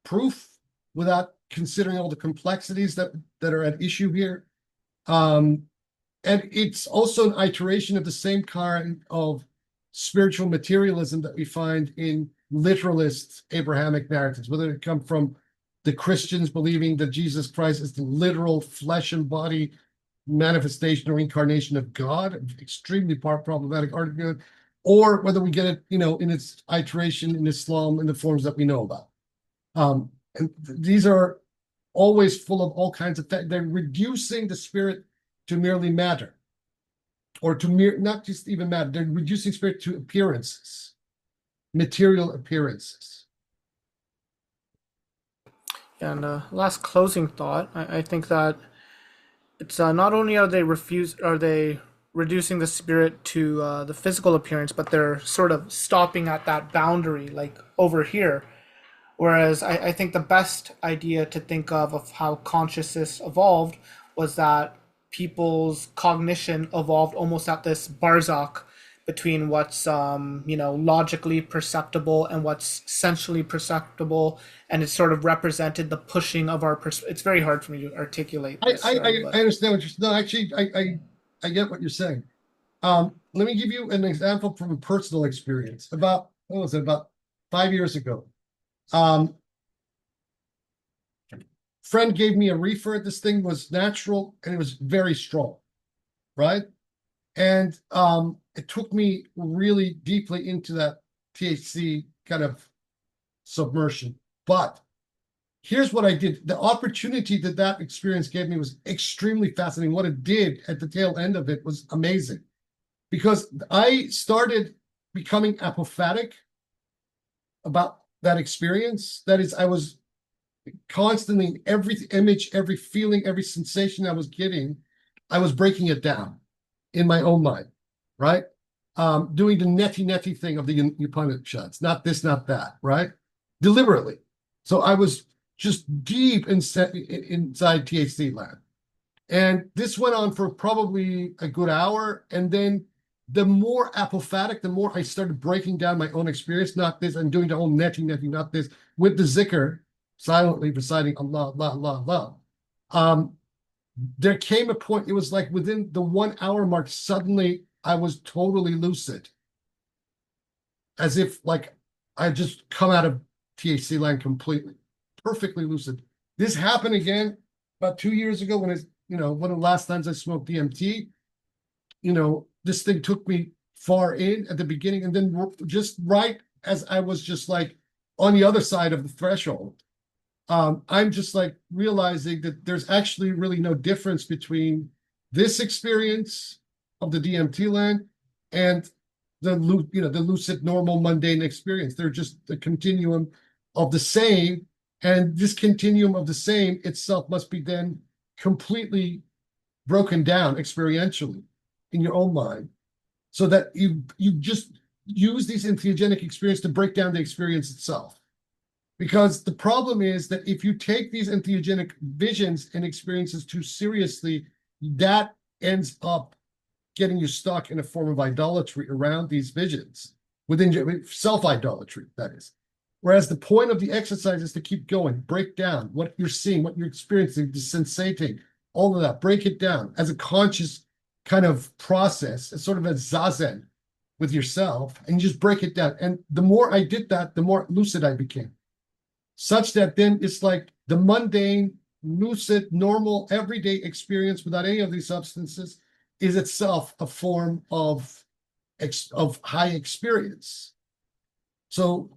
proof, without considering all the complexities that are at issue here. And it's also an iteration of the same kind of spiritual materialism that we find in literalist Abrahamic narratives, whether it come from the Christians believing that Jesus Christ is the literal flesh and body manifestation or incarnation of God, extremely problematic argument, or whether we get it, in its iteration in Islam in the forms that we know about. And these are always full of all kinds of they're reducing the spirit to merely matter, or to not just even matter. They're reducing spirit to appearances, material appearances. And last closing thought, I think that it's not only are they reducing the spirit to the physical appearance, but they're sort of stopping at that boundary, like over here. Whereas I think the best idea to think of how consciousness evolved was that people's cognition evolved almost at this barzakh between what's logically perceptible and what's sensually perceptible, and it sort of represented the pushing of our it's very hard for me to articulate this, I understand what you're saying. No, actually, I get what you're saying. Let me give you an example from a personal experience. About 5 years ago, friend gave me a reefer. This thing was natural and it was very strong, right? And it took me really deeply into that THC kind of submersion. But here's what I did. The opportunity that experience gave me was extremely fascinating. What it did at the tail end of it was amazing, because I started becoming apophatic about that experience. That is, I was constantly, every image, every feeling, every sensation I was getting, I was breaking it down in my own mind, right? Doing the neti thing of the Upanishads, not this, not that, right? Deliberately. So I was just deep inside THC land. And this went on for probably a good hour. And then the more apophatic, the more I started breaking down my own experience, not this, and doing the whole neti, not this, with the zikr, silently reciting Allah, Allah, Allah. There came a point, it was like within the 1 hour mark, suddenly I was totally lucid. As if like I just come out of THC land completely, perfectly lucid. This happened again about 2 years ago when one of the last times I smoked DMT. This thing took me far in at the beginning, and then just right as I was just like on the other side of the threshold, I'm just like realizing that there's actually really no difference between this experience of the DMT land and the lucid, normal, mundane experience. They're just a continuum of the same, and this continuum of the same itself must be then completely broken down experientially in your own mind, so that you just use these entheogenic experience to break down the experience itself. Because the problem is that if you take these entheogenic visions and experiences too seriously, that ends up getting you stuck in a form of idolatry around these visions, within self-idolatry, that is. Whereas the point of the exercise is to keep going, break down what you're seeing, what you're experiencing, the sensating, all of that, break it down as a conscious kind of process, as sort of a zazen with yourself, and you just break it down. And the more I did that, the more lucid I became. Such that then it's like the mundane, lucid, normal, everyday experience without any of these substances is itself a form of high experience. So,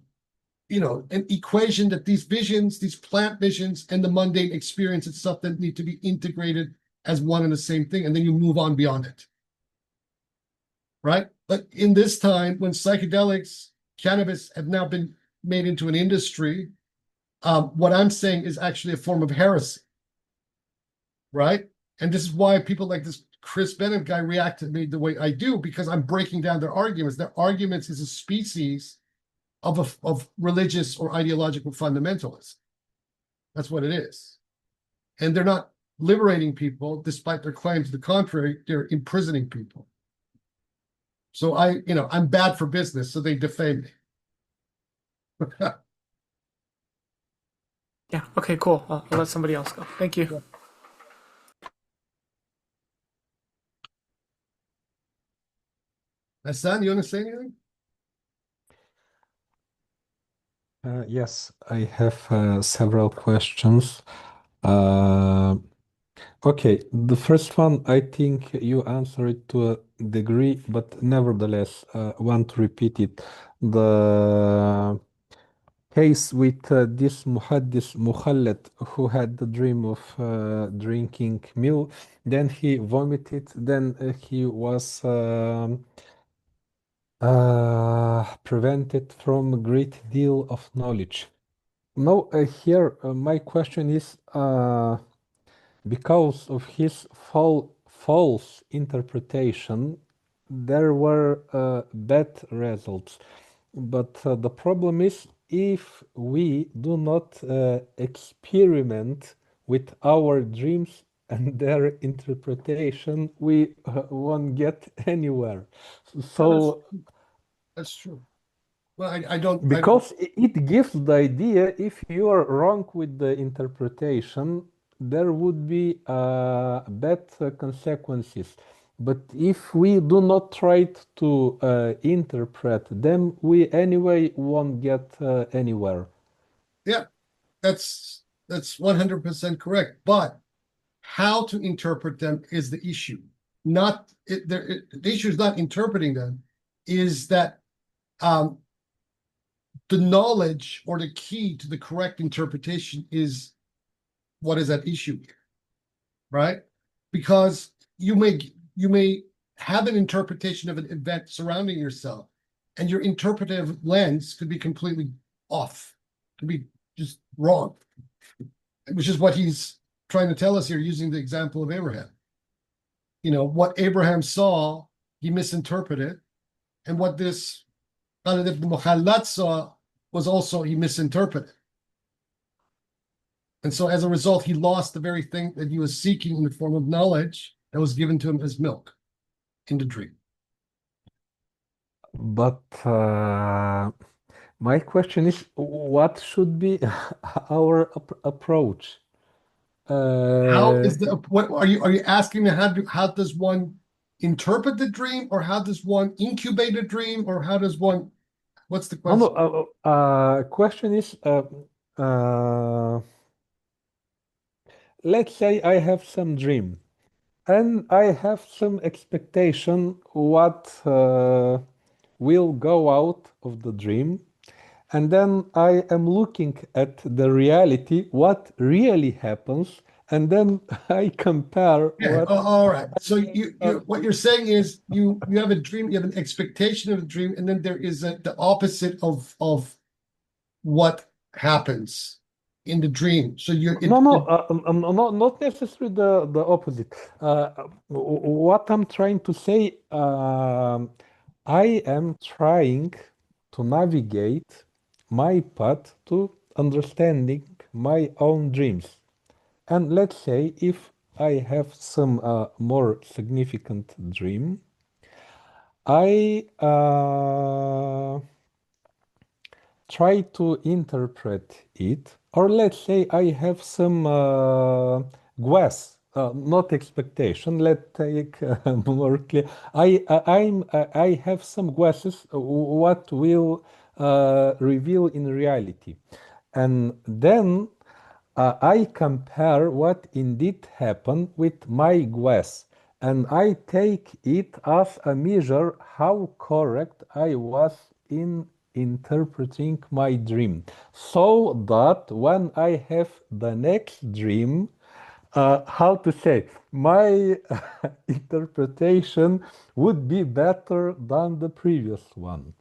an equation that these visions, these plant visions, and the mundane experience itself that need to be integrated as one and the same thing, and then you move on beyond it. Right? But in this time, when psychedelics cannabis have now been made into an industry. What I'm saying is actually a form of heresy, right? And this is why people like this Chris Bennett guy react to me the way I do, because I'm breaking down their arguments. Their arguments is a species of religious or ideological fundamentalism. That's what it is. And they're not liberating people, despite their claims to the contrary. They're imprisoning people. So I'm bad for business, so they defame me. Yeah. Okay. Cool. I'll let somebody else go. Thank you. Yeah. Hassan, you want to say anything? Yes, I have several questions. Uh, okay, the first one, I think you answered to a degree, but nevertheless, want to repeat it. The case with this Muhaddis Mukhalid who had the dream of drinking milk, then he vomited, then he was prevented from a great deal of knowledge. Now, here, my question is because of his false interpretation, there were bad results. But the problem is if we do not experiment with our dreams and their interpretation, we won't get anywhere. So, That's true. Well, I don't. because it gives the idea if you are wrong with the interpretation, there would be bad consequences. But if we do not try to interpret them, we anyway won't get anywhere. Yeah, that's 100% correct. But how to interpret them is the issue. The issue is not interpreting them, is that the knowledge or the key to the correct interpretation is what is at issue here, right? Because you may have an interpretation of an event surrounding yourself, and your interpretive lens could be completely off, could be just wrong, which is what he's trying to tell us here using the example of Abraham. What Abraham saw, he misinterpreted, and what this Khalid ibn Mukhallat saw was also he misinterpreted. And so as a result, he lost the very thing that he was seeking in the form of knowledge that was given to him as milk in the dream. But my question is, what should be our approach? How is what are you asking me? How does one interpret the dream, or how does one incubate a dream, or how does one? What's the question? No, question is, let's say I have some dream, and I have some expectation what will go out of the dream, and then I am looking at the reality, what really happens, and then I compare Yeah. what. All right. So what you're saying is you have a dream, you have an expectation of a dream, and then there is the opposite of what happens in the dream. So Not necessarily the opposite. What I'm trying to say, I am trying to navigate my path to understanding my own dreams. And let's say if I have some more significant dream, I try to interpret it, or let's say I have some guess, not expectation. Let's take more clear. I have some guesses what will reveal in reality, and then I compare what indeed happened with my guess, and I take it as a measure how correct I was in interpreting my dream, so that when I have the next dream, how to say, my interpretation would be better than the previous one.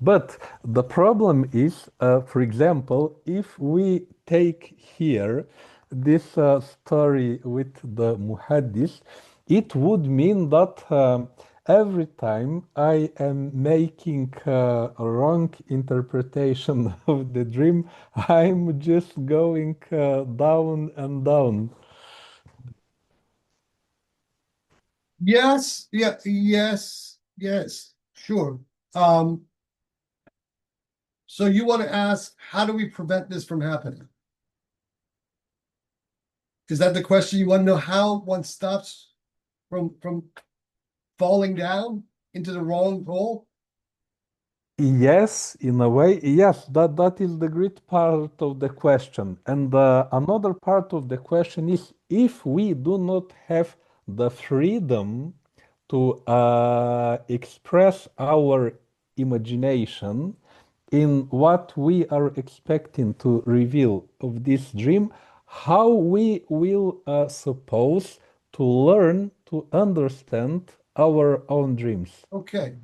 But the problem is, for example, if we take here this story with the muhaddis, it would mean that every time I am making a wrong interpretation of the dream, I'm just going down and down. Yes, yeah, yes, sure. Um, so you want to ask, how do we prevent this from happening? Is that the question? You want to know how one stops from falling down into the wrong hole? Yes, in a way, yes, that is the great part of the question. And another part of the question is if we do not have the freedom to express our imagination in what we are expecting to reveal of this dream, how we will suppose to learn to understand our own dreams. Okay.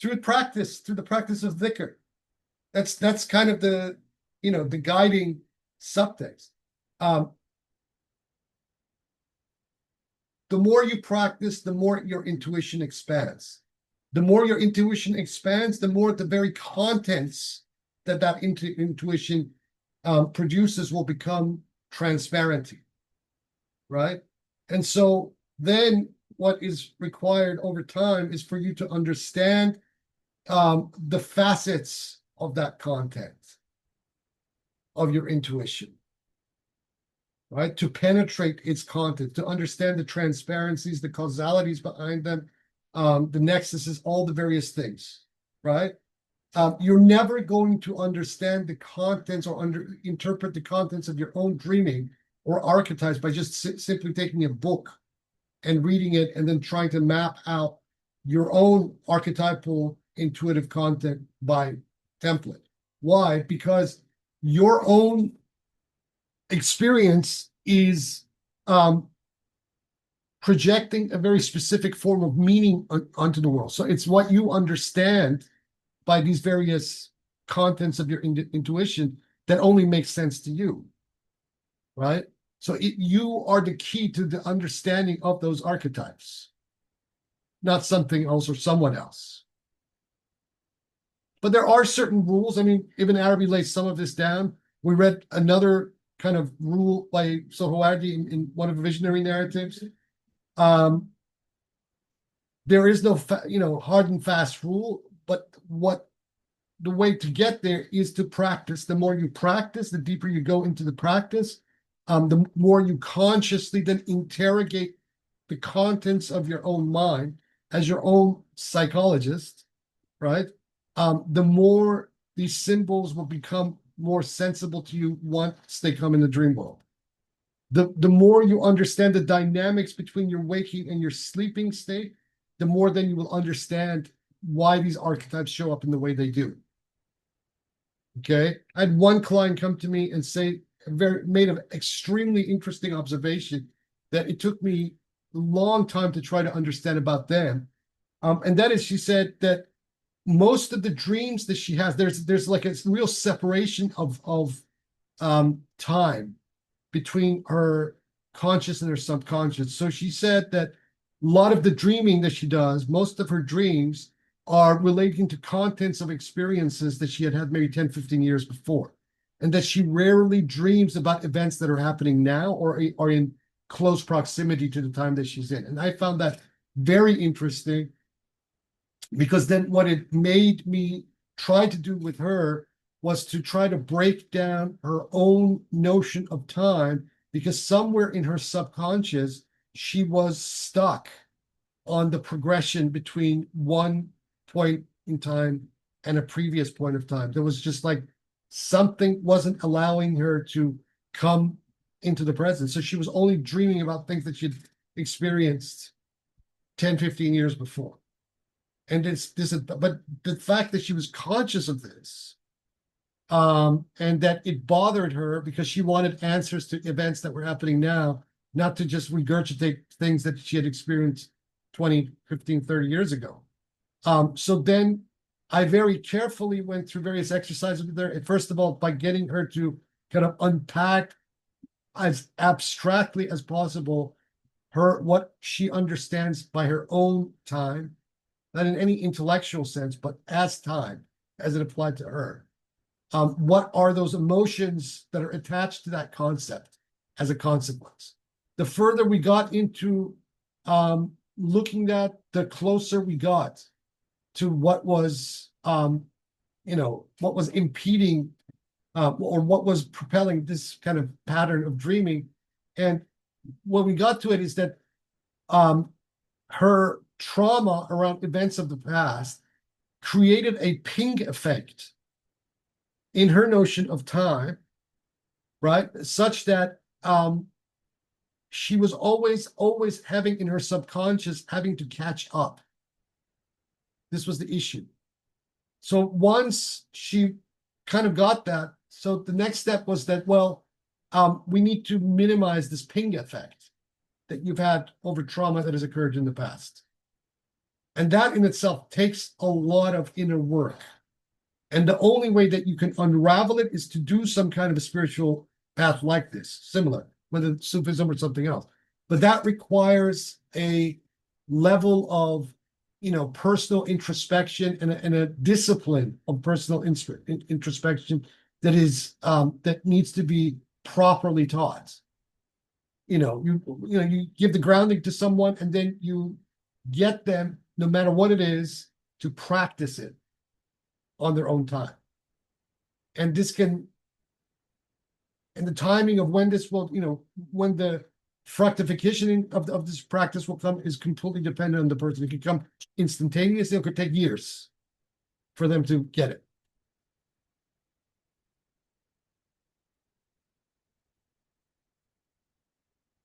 Through the practice of dhikr. That's kind of the the guiding subtext. Um, the more you practice, the more your intuition expands. The more your intuition expands, the more the very contents that intuition produces will become transparent, right? And so then what is required over time is for you to understand the facets of that content of your intuition, right? To penetrate its content, to understand the transparencies, the causalities behind them, the nexuses, all the various things, right? You're never going to understand the contents or interpret the contents of your own dreaming or archetypes by just simply taking a book and reading it and then trying to map out your own archetypal intuitive content by template. Why? Because your own experience is projecting a very specific form of meaning onto the world. So it's what you understand by these various contents of your intuition that only makes sense to you, right? So you are the key to the understanding of those archetypes, not something else or someone else. But there are certain rules. I mean, Ibn Arabi lays some of this down. We read another kind of rule by Sohrawardi in one of the visionary narratives. There is no hard and fast rule, but the way to get there is to practice. The more you practice, the deeper you go into the practice, the more you consciously then interrogate the contents of your own mind as your own psychologist, right? The more these symbols will become more sensible to you once they come in the dream world. The more you understand the dynamics between your waking and your sleeping state, the more then you will understand why these archetypes show up in the way they do. Okay, I had one client come to me and say made an extremely interesting observation that it took me a long time to try to understand about them. And that is, she said that most of the dreams that she has, there's like a real separation of time between her conscious and her subconscious. So she said that a lot of the dreaming that she does, most of her dreams are relating to contents of experiences that she had maybe 10, 15 years before. And that she rarely dreams about events that are happening now or are in close proximity to the time that she's in. And I found that very interesting because then what it made me try to do with her was to try to break down her own notion of time, because somewhere in her subconscious, she was stuck on the progression between one point in time and a previous point of time. There was just like something wasn't allowing her to come into the present. So she was only dreaming about things that she'd experienced 10, 15 years before. And but the fact that she was conscious of this, and that it bothered her because she wanted answers to events that were happening now, not to just regurgitate things that she had experienced 20, 15, 30 years ago. So then I very carefully went through various exercises with her. And first of all, by getting her to kind of unpack as abstractly as possible what she understands by her own time, not in any intellectual sense, but as time, as it applied to her. What are those emotions that are attached to that concept as a consequence? The further we got into looking at, the closer we got to what was, what was impeding or what was propelling this kind of pattern of dreaming. And when we got to it is that her trauma around events of the past created a ping effect in her notion of time, right? Such that she was always having in her subconscious having to catch up. This was the issue. So once she kind of got that, so the next step was that, well, we need to minimize this ping effect that you've had over trauma that has occurred in the past. And that in itself takes a lot of inner work. And the only way that you can unravel it is to do some kind of a spiritual path like this, similar, whether it's Sufism or something else. But that requires a level of, personal introspection and a discipline of personal introspection that is that needs to be properly taught. You give the grounding to someone, and then you get them, no matter what it is, to practice it on their own time. And this can, and the timing of when this will, when the fructification of this practice will come is completely dependent on the person. It could come instantaneously, it could take years for them to get it.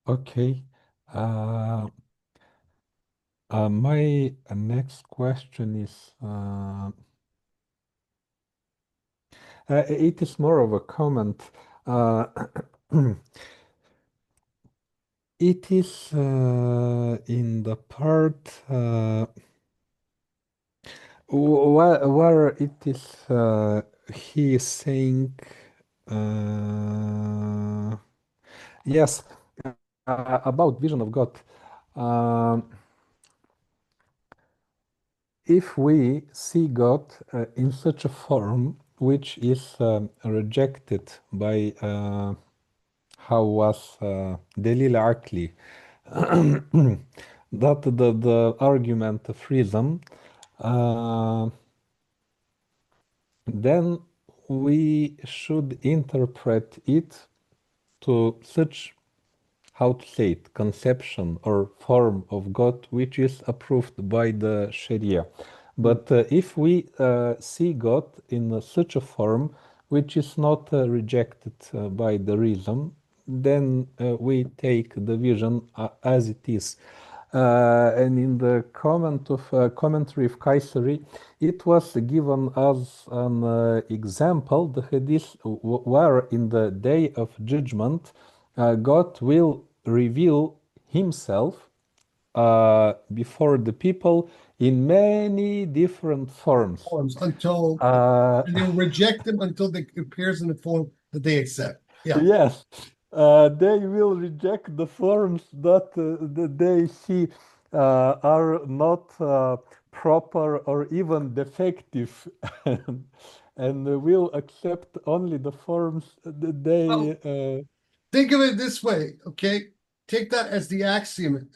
Okay. My next question is, it is more of a comment. It is in the part where it is he is saying, yes, about vision of God. If we see God in such a form which is rejected by Hawa's Delil Akli, that the argument of reason, then we should interpret it to such, how to say it, conception or form of God which is approved by the Sharia. But if we see God in such a form which is not rejected by the reason, then we take the vision as it is. And in the commentary of Kayseri, it was given as an example, the hadith where in the day of judgment, God will reveal himself before the people in many different forms. Until and they'll reject them until they appears in the form that they accept. Yeah. Yes, they will reject the forms that they see are not proper or even defective, and will accept only the forms that they. Think of it this way, okay? Take that as the axiom.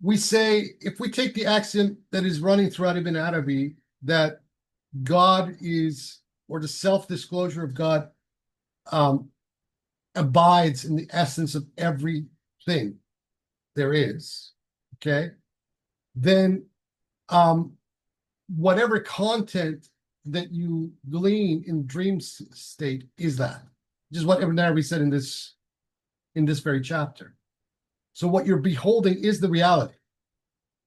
We say, if we take the axiom that is running throughout Ibn Arabi, that God is, or the self-disclosure of God abides in the essence of everything there is, okay? Then whatever content that you glean in dream state is that. Just what Ibn Arabi said in this very chapter. So what you're beholding is the reality,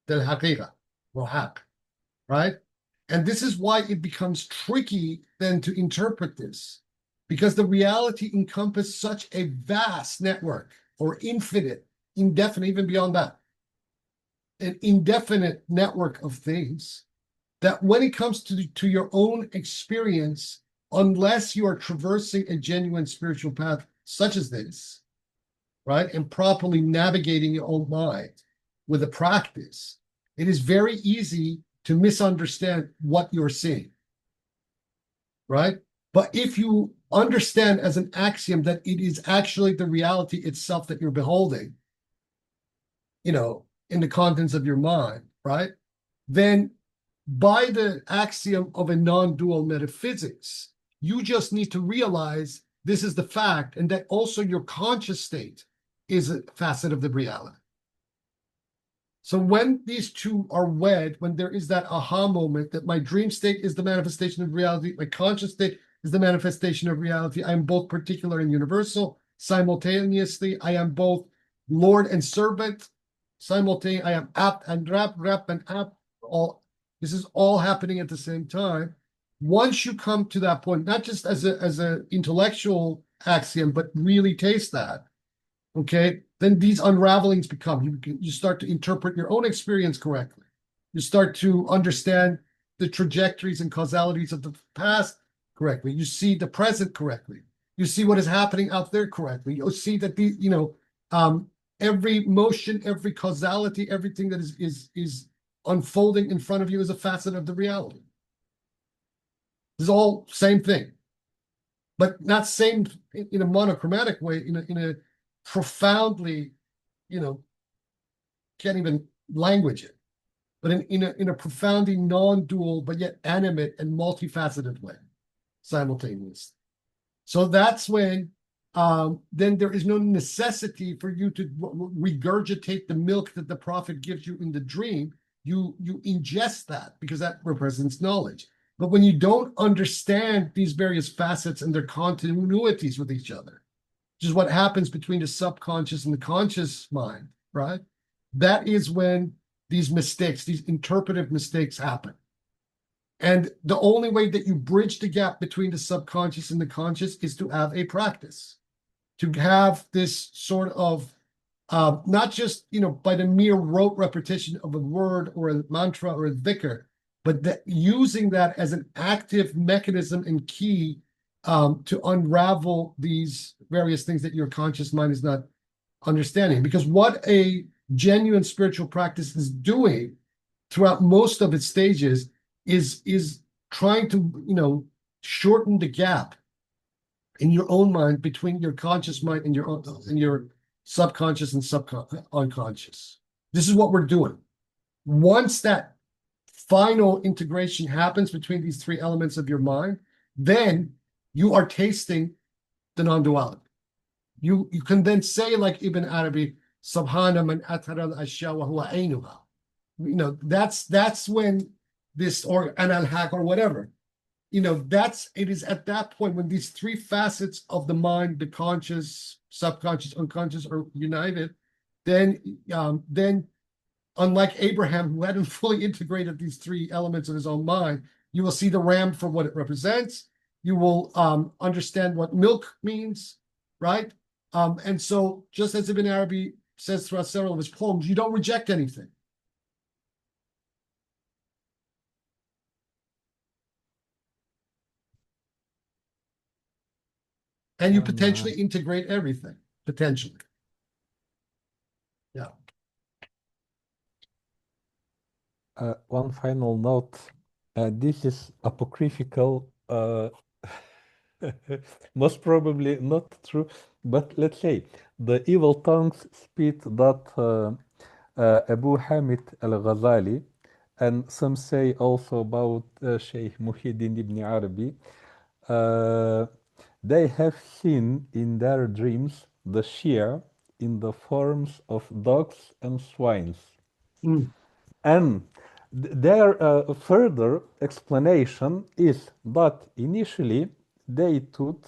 the haqiqa, or haq, right? And this is why it becomes tricky then to interpret this, because the reality encompasses such a vast network, or infinite, indefinite, even beyond that, an indefinite network of things that when it comes to your own experience, unless you are traversing a genuine spiritual path such as this, right, and properly navigating your own mind with a practice, it is very easy to misunderstand what you're seeing, right? But if you understand as an axiom that it is actually the reality itself that you're beholding, in the contents of your mind, right? Then by the axiom of a non-dual metaphysics, you just need to realize this is the fact, and that also your conscious state is a facet of the reality. So when these two are wed, when there is that aha moment that my dream state is the manifestation of reality, my conscious state is the manifestation of reality, I am both particular and universal. Simultaneously, I am both Lord and servant. Simultaneously, I am apt and rap and apt. This is all happening at the same time. Once you come to that point, not just as a intellectual axiom, but really taste that, okay, then these unravelings become, you start to interpret your own experience correctly. You start to understand the trajectories and causalities of the past correctly. You see the present correctly. You see what is happening out there correctly. You'll see that every motion, every causality, everything that is unfolding in front of you is a facet of the reality. It's all same thing, but not same in a monochromatic way, in a profoundly, can't even language it, but in a profoundly non-dual, but yet animate and multifaceted way simultaneously. So that's when then there is no necessity for you to regurgitate the milk that the prophet gives you in the dream. You ingest that because that represents knowledge. But when you don't understand these various facets and their continuities with each other, which is what happens between the subconscious and the conscious mind, right? That is when these mistakes, these interpretive mistakes happen. And the only way that you bridge the gap between the subconscious and the conscious is to have a practice, to have this sort of, not just, by the mere rote repetition of a word or a mantra or a dhikr, but using that as an active mechanism and key to unravel these various things that your conscious mind is not understanding. Because what a genuine spiritual practice is doing throughout most of its stages is trying to, shorten the gap in your own mind between your conscious mind and your subconscious and unconscious. This is what we're doing. Once that final integration happens between these three elements of your mind, then you are tasting the non-duality. You can then say, like Ibn Arabi, Subhana man atara al-ashya wa huwa ainuha. That's when this, or an al-haq or whatever, it is at that point when these three facets of the mind, the conscious, subconscious, unconscious, are united, then unlike Abraham, who hadn't fully integrated these three elements of his own mind, you will see the ram for what it represents. You will understand what milk means, right? And so, just as Ibn Arabi says throughout several of his poems, you don't reject anything. And you potentially integrate everything, potentially. Yeah. One final note. This is apocryphal, most probably not true, but let's say the evil tongues spit that Abu Hamid al-Ghazali, and some say also about Sheikh Muhyiddin ibn Arabi, they have seen in their dreams the Shia in the forms of dogs and swines. And their further explanation is that initially they thought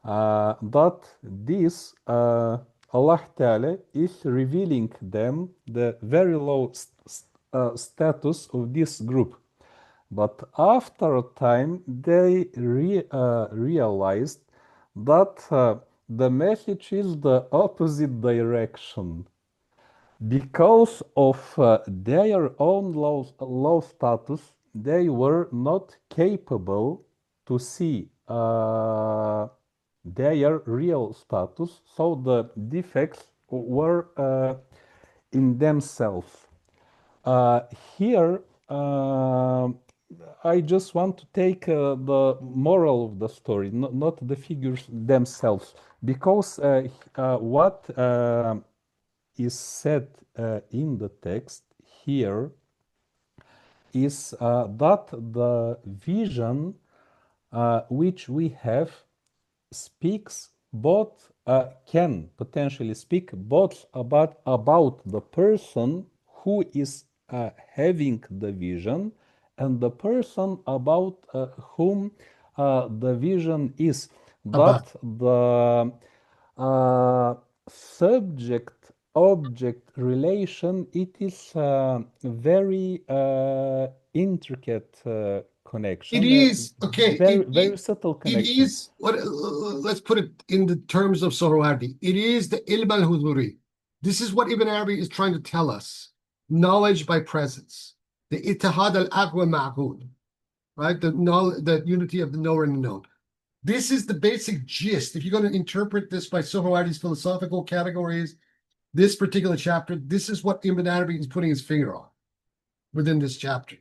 that this Allah Ta'ala is revealing them the very low status of this group. But after a time, they realized that the message is the opposite direction. Because of their own low status, they were not capable to see their real status, so the defects were in themselves. Uh, Here, I just want to take the moral of the story, not the figures themselves, because what is said in the text here is that the vision which we have speaks both can potentially speak both about the person who is having the vision and the person about whom the vision is, About. that the subject object relation, it is a very intricate It connection, is okay. very subtle It connection. is what. Let's put it in the terms of Sohrawardi. It is the ilm al-huduri. This is what Ibn Arabi is trying to tell us: knowledge by presence, the ittihad al-aqwa ma'qul, right? The knowledge, the unity of the knower and the known. This is the basic gist. If you're going to interpret this by Sohrawardi's philosophical categories, this particular chapter, this is what Ibn Arabi is putting his finger on within this chapter,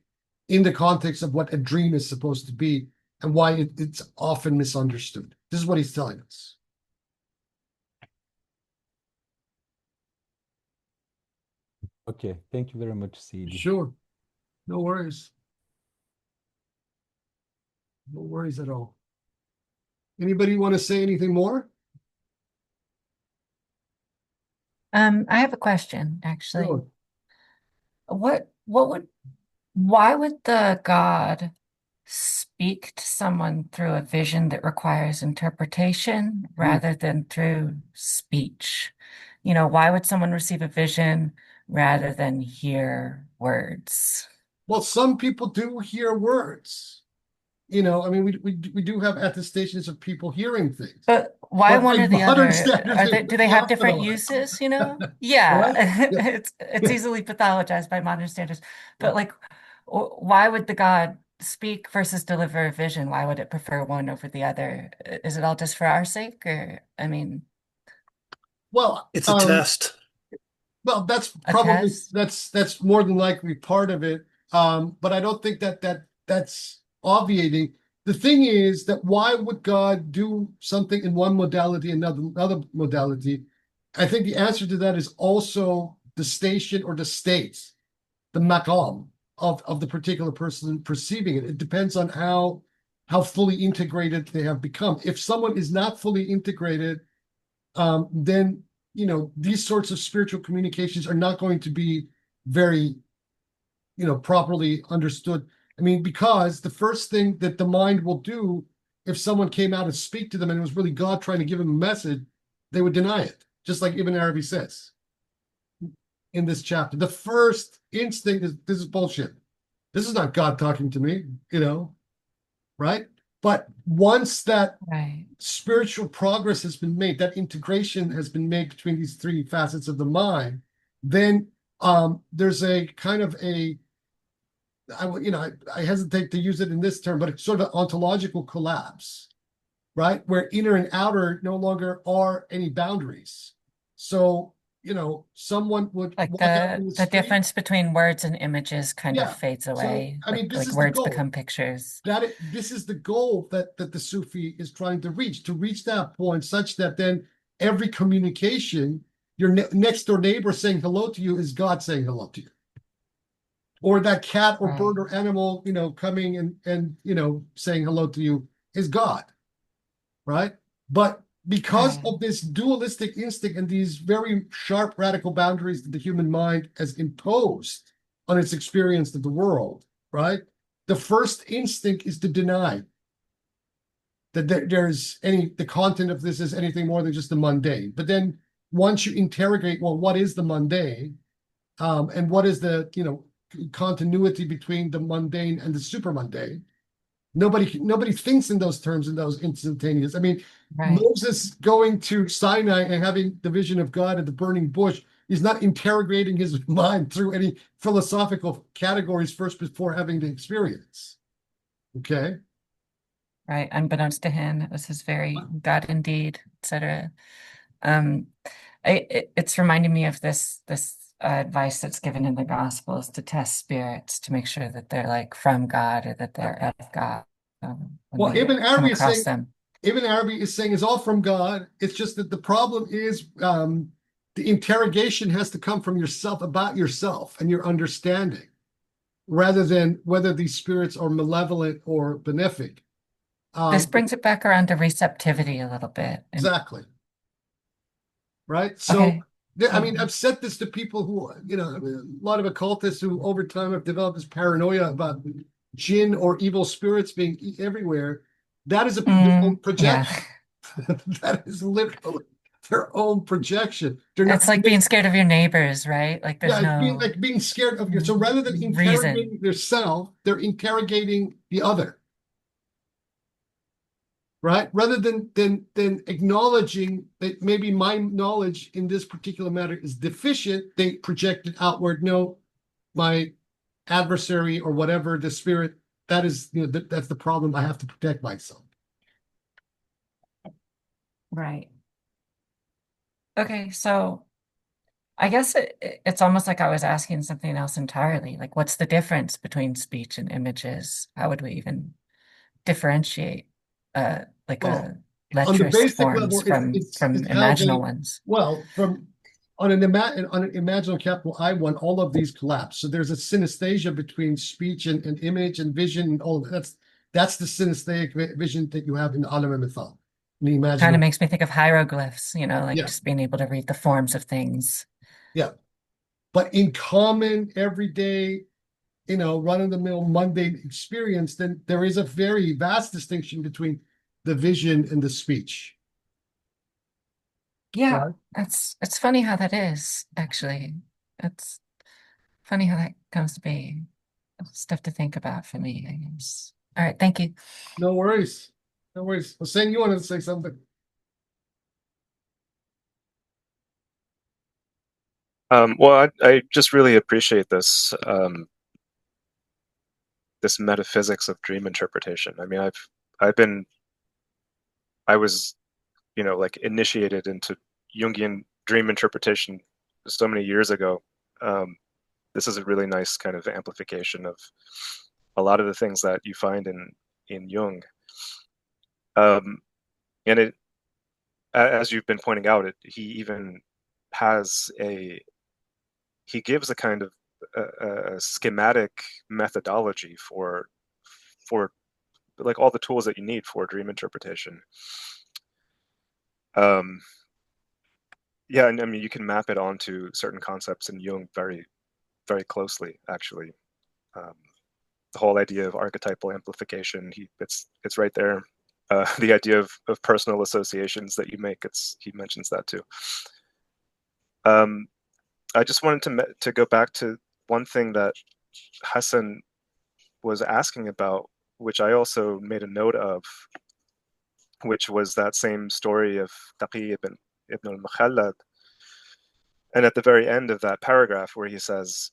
in the context of what a dream is supposed to be and why it's often misunderstood. This is what he's telling us. Okay, thank you very much, CD. Sure. No worries. No worries at all. Anybody want to say anything more? I have a question, actually. Sure. Why would the God speak to someone through a vision that requires interpretation rather than through speech? You know, why would someone receive a vision rather than hear words? Well, some people do hear words. You know, I mean, we do have attestations of people hearing things. But why But one by or the modern other? standards, Do they have different hospitalized. uses, you know? Right? Yeah, Yeah. it's easily pathologized by modern standards. But like, why would the God speak versus deliver a vision? Why would it prefer one over the other? Is it all just for our sake, or I mean, Well, It's a test. well, that's a probably test? that's more than likely part of it. But I don't think that's obviating. The thing is that why would God do something in one modality and another modality? I think the answer to that is also the station or the state, the maqam of the particular person perceiving it. It depends on how fully integrated they have become. If someone is not fully integrated, then these sorts of spiritual communications are not going to be very properly understood. I mean, because the first thing that the mind will do if someone came out and speak to them and it was really God trying to give them a message, they would deny it, just like Ibn Arabi says in this chapter. The first instinct is, this is bullshit. This is not God talking to me, right? But once that Right. spiritual progress has been made, that integration has been made between these three facets of the mind, then there's a kind of I hesitate to use it in this term, but it's sort of ontological collapse, right? Where inner and outer no longer are any boundaries. So, someone would Like walk out in the the street. difference between words and images kind of Yeah. fades So, away. I mean, this Like is the words goal. become pictures. This is the goal that the Sufi is trying to reach that point such that then every communication, your next door neighbor saying hello to you is God saying hello to you. Or that cat or Right. bird or animal, coming and saying hello to you is God, right? But because Right. of this dualistic instinct and these very sharp radical boundaries that the human mind has imposed on its experience of the world, right? The first instinct is to deny that the content of this is anything more than just the mundane. But then once you interrogate, well, what is the mundane? And what is the, continuity between the mundane and the super mundane? Nobody thinks in those terms, in those instantaneous. I mean, Right. Moses going to Sinai and having the vision of God at the burning bush He's not interrogating his mind through any philosophical categories first before having the experience. Okay. Right. Unbeknownst to him, it was his very God indeed, etc. Um, it's reminding me of this advice that's given in the Gospels to test spirits to make sure that they're like from God or that they're of God when Well, we Ibn come Arabi is across saying them. Ibn Arabi is saying it's all from God. It's just that the problem is the interrogation has to come from yourself about yourself and your understanding, rather than whether these spirits are malevolent or benefic. This brings it back around to receptivity a little bit. And Exactly. Right. So, okay, I cool. mean, I've said this to people who, a lot of occultists who over time have developed this paranoia about jinn or evil spirits being everywhere. That is their own Yeah. projection. That is literally their own projection. They're not, It's like being scared of your neighbors, right? Like yeah, there's it's being no like being scared of you. So rather than reason. interrogating their self, they're interrogating the other. Right? Rather than acknowledging that maybe my knowledge in this particular matter is deficient, they project it outward. No, my adversary or whatever the spirit, that is, that's the problem. I have to protect myself. Right. Okay, so I guess it's almost like I was asking something else entirely. Like, what's the difference between speech and images? How would we even differentiate like Well, a on the letrist basic level, forms from it's how imaginal they, ones? well, from on an imaginal capital I one, all of these collapse. So there's a synesthesia between speech and image and vision and all of that. That's the synesthetic vision that you have in the Alam Mithal, in the Kind of imaginal. makes me think of hieroglyphs, like Yeah, just being able to read the forms of things. yeah. But in common, everyday, run-of-the-mill, mundane experience, then there is a very vast distinction between the vision and the speech. Yeah, Right? it's funny how that is, actually. It's funny how that comes to be. Stuff to think about for me, I guess. All right, thank you. No worries. No worries. Well, saying you wanted to say something. Well, I just really appreciate this metaphysics of dream interpretation. I mean, I was, like initiated into Jungian dream interpretation so many years ago. This is a really nice kind of amplification of a lot of the things that you find in Jung. And as you've been pointing out, he even has he gives a kind of a schematic methodology for like all the tools that you need for dream interpretation. Um, yeah, and I mean you can map it onto certain concepts in Jung very, very closely, actually. Um, the whole idea of archetypal amplification, it's right there. The idea of personal associations that you make, he mentions that too. I just wanted to go back to one thing that Hassan was asking about, which I also made a note of, which was that same story of Taqi ibn al-Mukhallad. And at the very end of that paragraph where he says,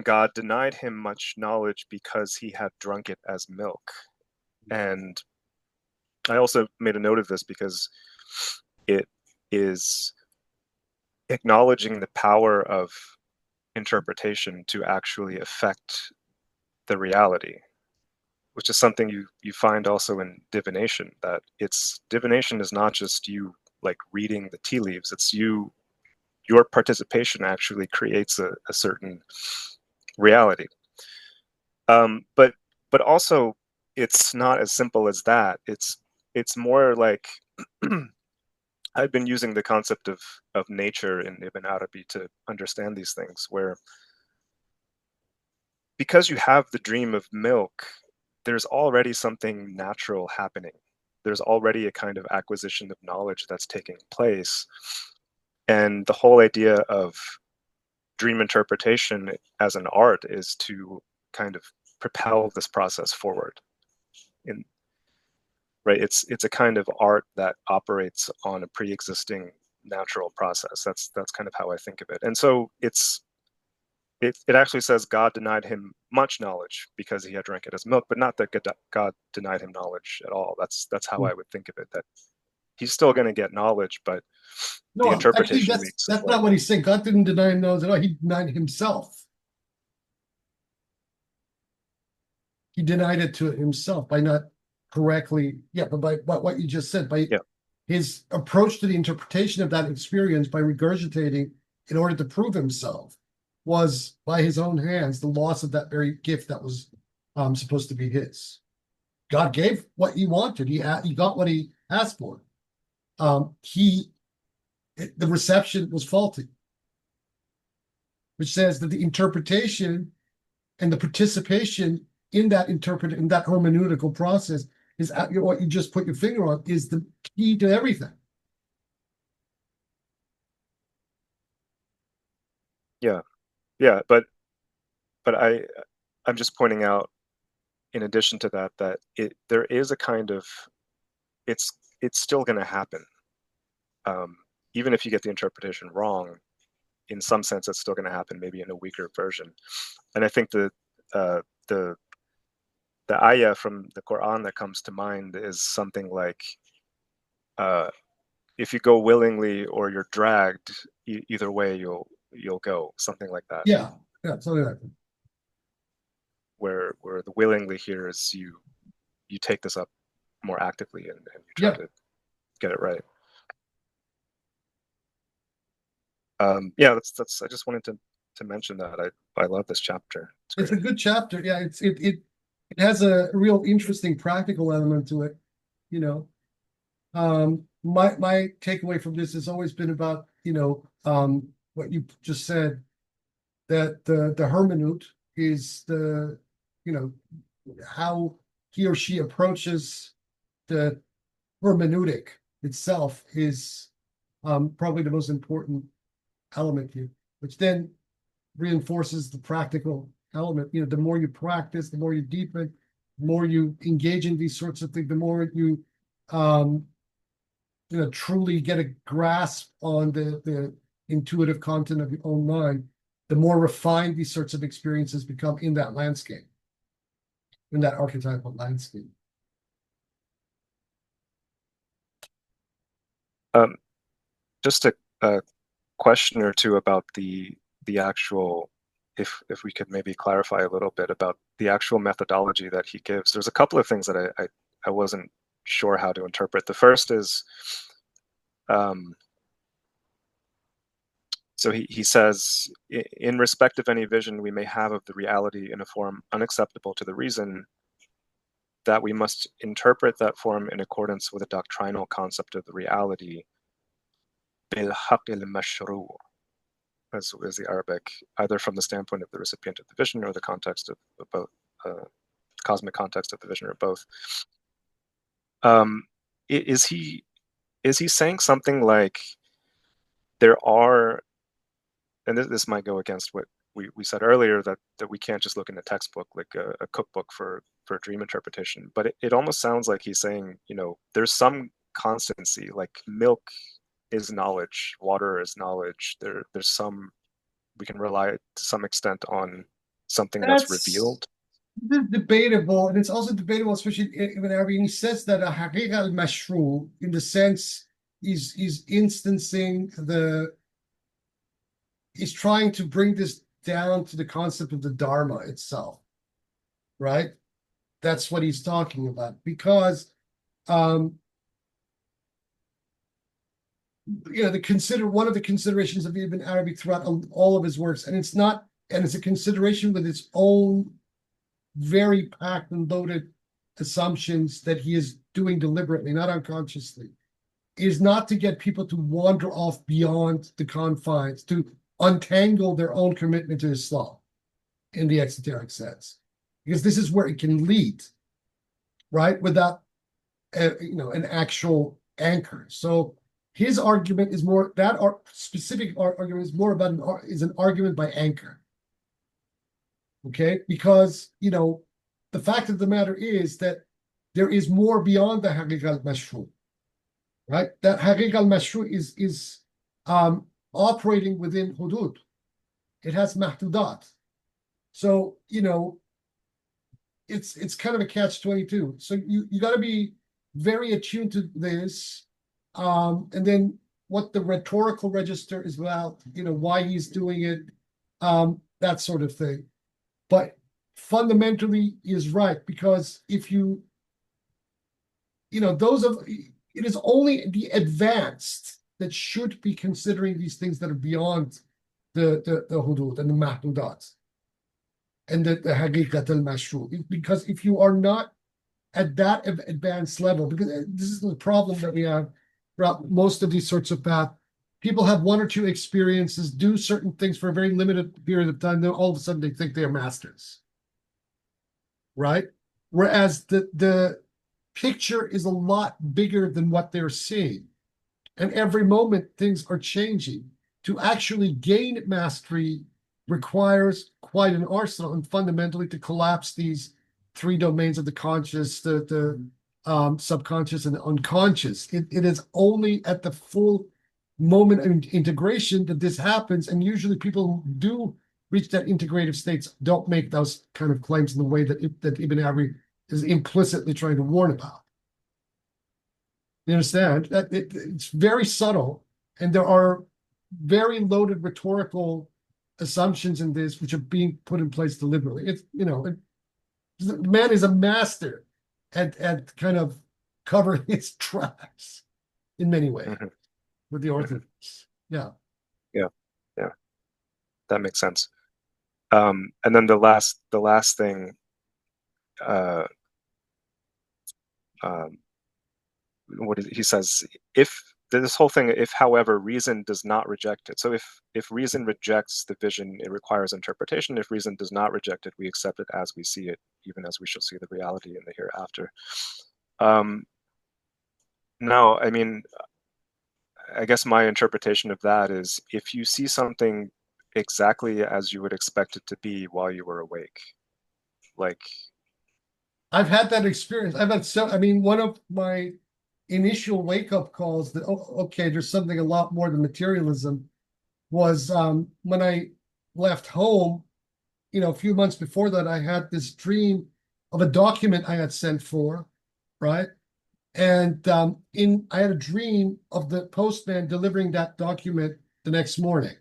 God denied him much knowledge because he had drunk it as milk. And I also made a note of this because it is acknowledging the power of interpretation to actually affect the reality, which is something you find also in divination, that divination is not just you like reading the tea leaves, it's your participation actually creates a certain reality. But also it's not as simple as that. It's more like I've been using the concept of nature in Ibn Arabi to understand these things, where because you have the dream of milk, there's already something natural happening. There's already a kind of acquisition of knowledge that's taking place. And the whole idea of dream interpretation as an art is to kind of propel this process forward. In, right, it's a kind of art that operates on a pre-existing natural process. That's kind of how I think of it. And so it actually says God denied him much knowledge because he had drank it as milk, but not that God denied him knowledge at all. That's how I would think of it, that he's still going to get knowledge, but the No, actually, interpretation makes that's it not like, what he's saying. God didn't deny him knowledge at all. He denied himself. He denied it to himself by not correctly, but by what you just said, by yeah, his approach to the interpretation of that experience, by regurgitating in order to prove himself, was by his own hands the loss of that very gift that was supposed to be his. God gave what he wanted. He got what he asked for. The reception was faulty, which says that the interpretation and the participation in that hermeneutical process is what you just put your finger on is the key to everything. yeah, but I'm just pointing out, in addition to that, that there is a kind of, it's still going to happen, even if you get the interpretation wrong. In some sense, it's still going to happen, maybe in a weaker version. And I think the ayah from the Quran that comes to mind is something like, if you go willingly or you're dragged, either way you'll go, something like that. Yeah, something like that. Where the willingly here is you take this up more actively and you try to get it right. That's I just wanted to mention that. I love this chapter. It's a good chapter. Yeah, it has a real interesting practical element to it. You know, my takeaway from this has always been about, what you just said, that the hermeneut is how he or she approaches the hermeneutic itself is probably the most important element here, which then reinforces the practical element. The more you practice, the more you deepen, the more you engage in these sorts of things, the more you truly get a grasp on the intuitive content of your own mind, the more refined these sorts of experiences become in that landscape, in that archetypal landscape. Just a question or two about the actual, if we could maybe clarify a little bit about the actual methodology that he gives. There's a couple of things that I wasn't sure how to interpret. The first is, so he says, in respect of any vision we may have of the reality in a form unacceptable to the reason, that we must interpret that form in accordance with a doctrinal concept of the reality, بالحق المشروع, as the Arabic, either from the standpoint of the recipient of the vision or the context of both, cosmic context of the vision, or both. Is he saying something like there are, and this might go against what we said earlier, that we can't just look in a textbook like a cookbook for dream interpretation, but it almost sounds like he's saying, there's some constancy, like milk is knowledge, water is knowledge. There's some, we can rely to some extent on something that's revealed. Debatable, and it's also debatable, especially in Arabic. And he says that a haqiqa al-mashru, in the sense, is instancing he's trying to bring this down to the concept of the Dharma itself, right? That's what he's talking about, because one of the considerations of Ibn Arabi throughout all of his works, and it's a consideration with its own very packed and loaded assumptions that he is doing deliberately, not unconsciously, is not to get people to wander off beyond the confines, to untangle their own commitment to Islam in the exoteric sense, because this is where it can lead, right, without an actual anchor. So his argument is more, that specific argument is more about an argument by anchor. Okay, because the fact of the matter is that there is more beyond the haqiqa al-mashru, right? That haqiqa al-mashru is operating within hudud. It has mahdudat. So, it's kind of a catch-22. So you got to be very attuned to this. And then what the rhetorical register is about, why he's doing it, that sort of thing. But fundamentally he is right, because if it is only the advanced that should be considering these things that are beyond the hudud and the mahdudat and the haqiqat al-mashru. Because if you are not at that advanced level, because this is the problem that we have throughout most of these sorts of paths. People have one or two experiences, do certain things for a very limited period of time, then all of a sudden they think they are masters. Right? Whereas the picture is a lot bigger than what they're seeing. And every moment things are changing. To actually gain mastery requires quite an arsenal, and fundamentally to collapse these three domains of the conscious, the subconscious, and the unconscious. It is only at the full moment of integration that this happens, and usually people who do reach that integrative states don't make those kind of claims in the way that Ibn Arabi is implicitly trying to warn about. You understand? That it's very subtle, and there are very loaded rhetorical assumptions in this which are being put in place deliberately. It's the man is a master at kind of covering his tracks in many ways with the orthodox. Yeah. That makes sense. And then the last thing, he says, if this whole thing, if however reason does not reject it. So if reason rejects the vision, it requires interpretation. If reason does not reject it, we accept it as we see it, even as we shall see the reality in the hereafter. Now, I mean, I guess my interpretation of that is, if you see something exactly as you would expect it to be while you were awake, like, I've had that experience. One of my initial wake-up calls that, okay, there's something a lot more than materialism, was when I left home, a few months before that, I had this dream of a document I had sent for, right? And I had a dream of the postman delivering that document the next morning.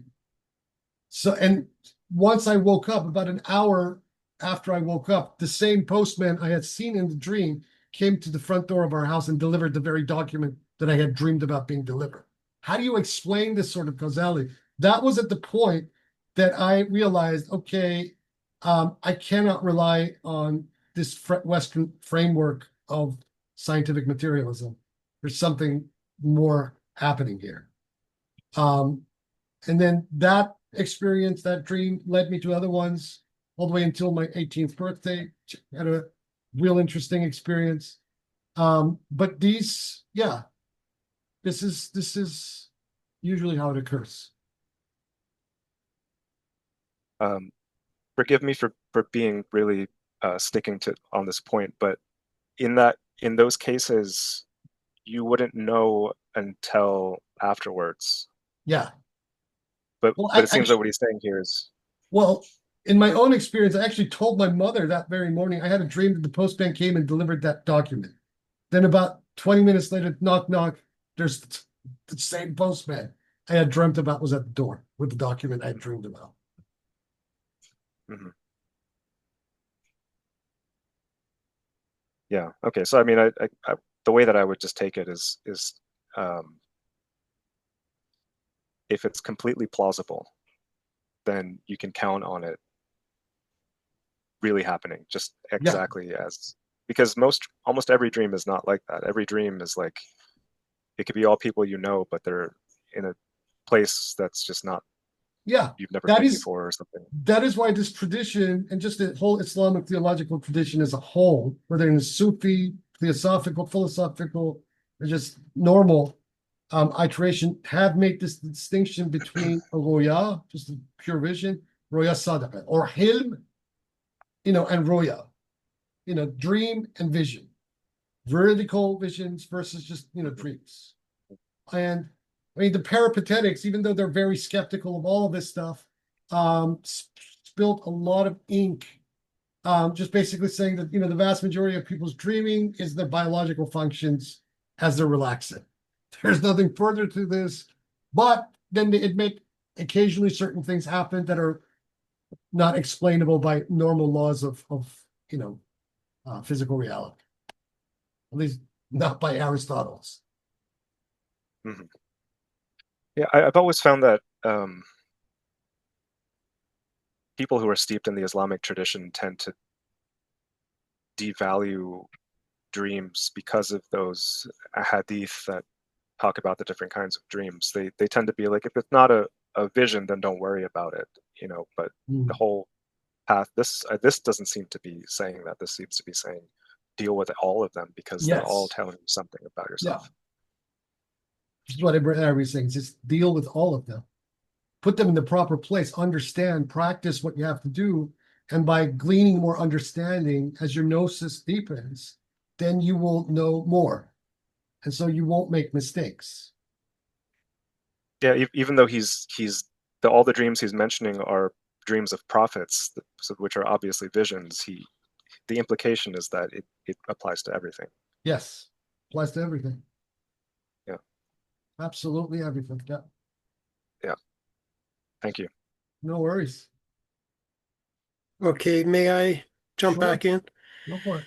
So, and once I woke up, about an hour after I woke up, the same postman I had seen in the dream came to the front door of our house and delivered the very document that I had dreamed about being delivered. How do you explain this sort of causality? That was at the point that I realized, okay, I cannot rely on this Western framework of scientific materialism. There's something more happening here. And then that experience, that dream, led me to other ones all the way until my 18th birthday. Had a real interesting experience. But this is usually how it occurs. Forgive me for being really sticking to on this point, but in those cases, you wouldn't know until afterwards. Yeah. But it seems that what he's saying here is, well, in my own experience, I actually told my mother that very morning. I had a dream that the postman came and delivered that document. Then about 20 minutes later, knock, knock, there's the same postman I had dreamt about was at the door with the document I had dreamed about. Mm-hmm. Yeah. Okay. So I mean, I the way that I would just take it is if it's completely plausible, then you can count on it really happening just exactly as, because almost every dream is not like that. Every dream is like, it could be all people you know, but they're in a place that's just not, you've never been before or something. That is why this tradition, and just the whole Islamic theological tradition as a whole, whether in the Sufi, philosophical, or just normal iteration, have made this distinction between a roya, just a pure vision, roya sadaqa, or hilm, and roya, dream and vision, vertical visions versus just, dreams. And I mean, the peripatetics, even though they're very skeptical of all of this stuff, spilled a lot of ink, just basically saying that, the vast majority of people's dreaming is their biological functions as they're relaxing. There's nothing further to this, but then they admit occasionally certain things happen that are not explainable by normal laws of physical reality. At least not by Aristotle's. Mm-hmm. Yeah, I've always found that people who are steeped in the Islamic tradition tend to devalue dreams because of those hadith that talk about the different kinds of dreams. They tend to be like, if it's not a vision, then don't worry about it, but the whole path, this doesn't seem to be saying that. This seems to be saying deal with all of them because they're all telling you something about yourself. Yeah. This is what Arabi is saying. Just deal with all of them. Put them in the proper place. Understand, practice what you have to do. And by gleaning more understanding as your gnosis deepens, then you will know more. And so you won't make mistakes. Yeah, even though all the dreams he's mentioning are dreams of prophets, which are obviously visions, the implication is that it applies to everything. Yes, applies to everything. Yeah. Absolutely everything. Yeah. Yeah. Thank you. No worries. Okay, may I jump back in? Go for it.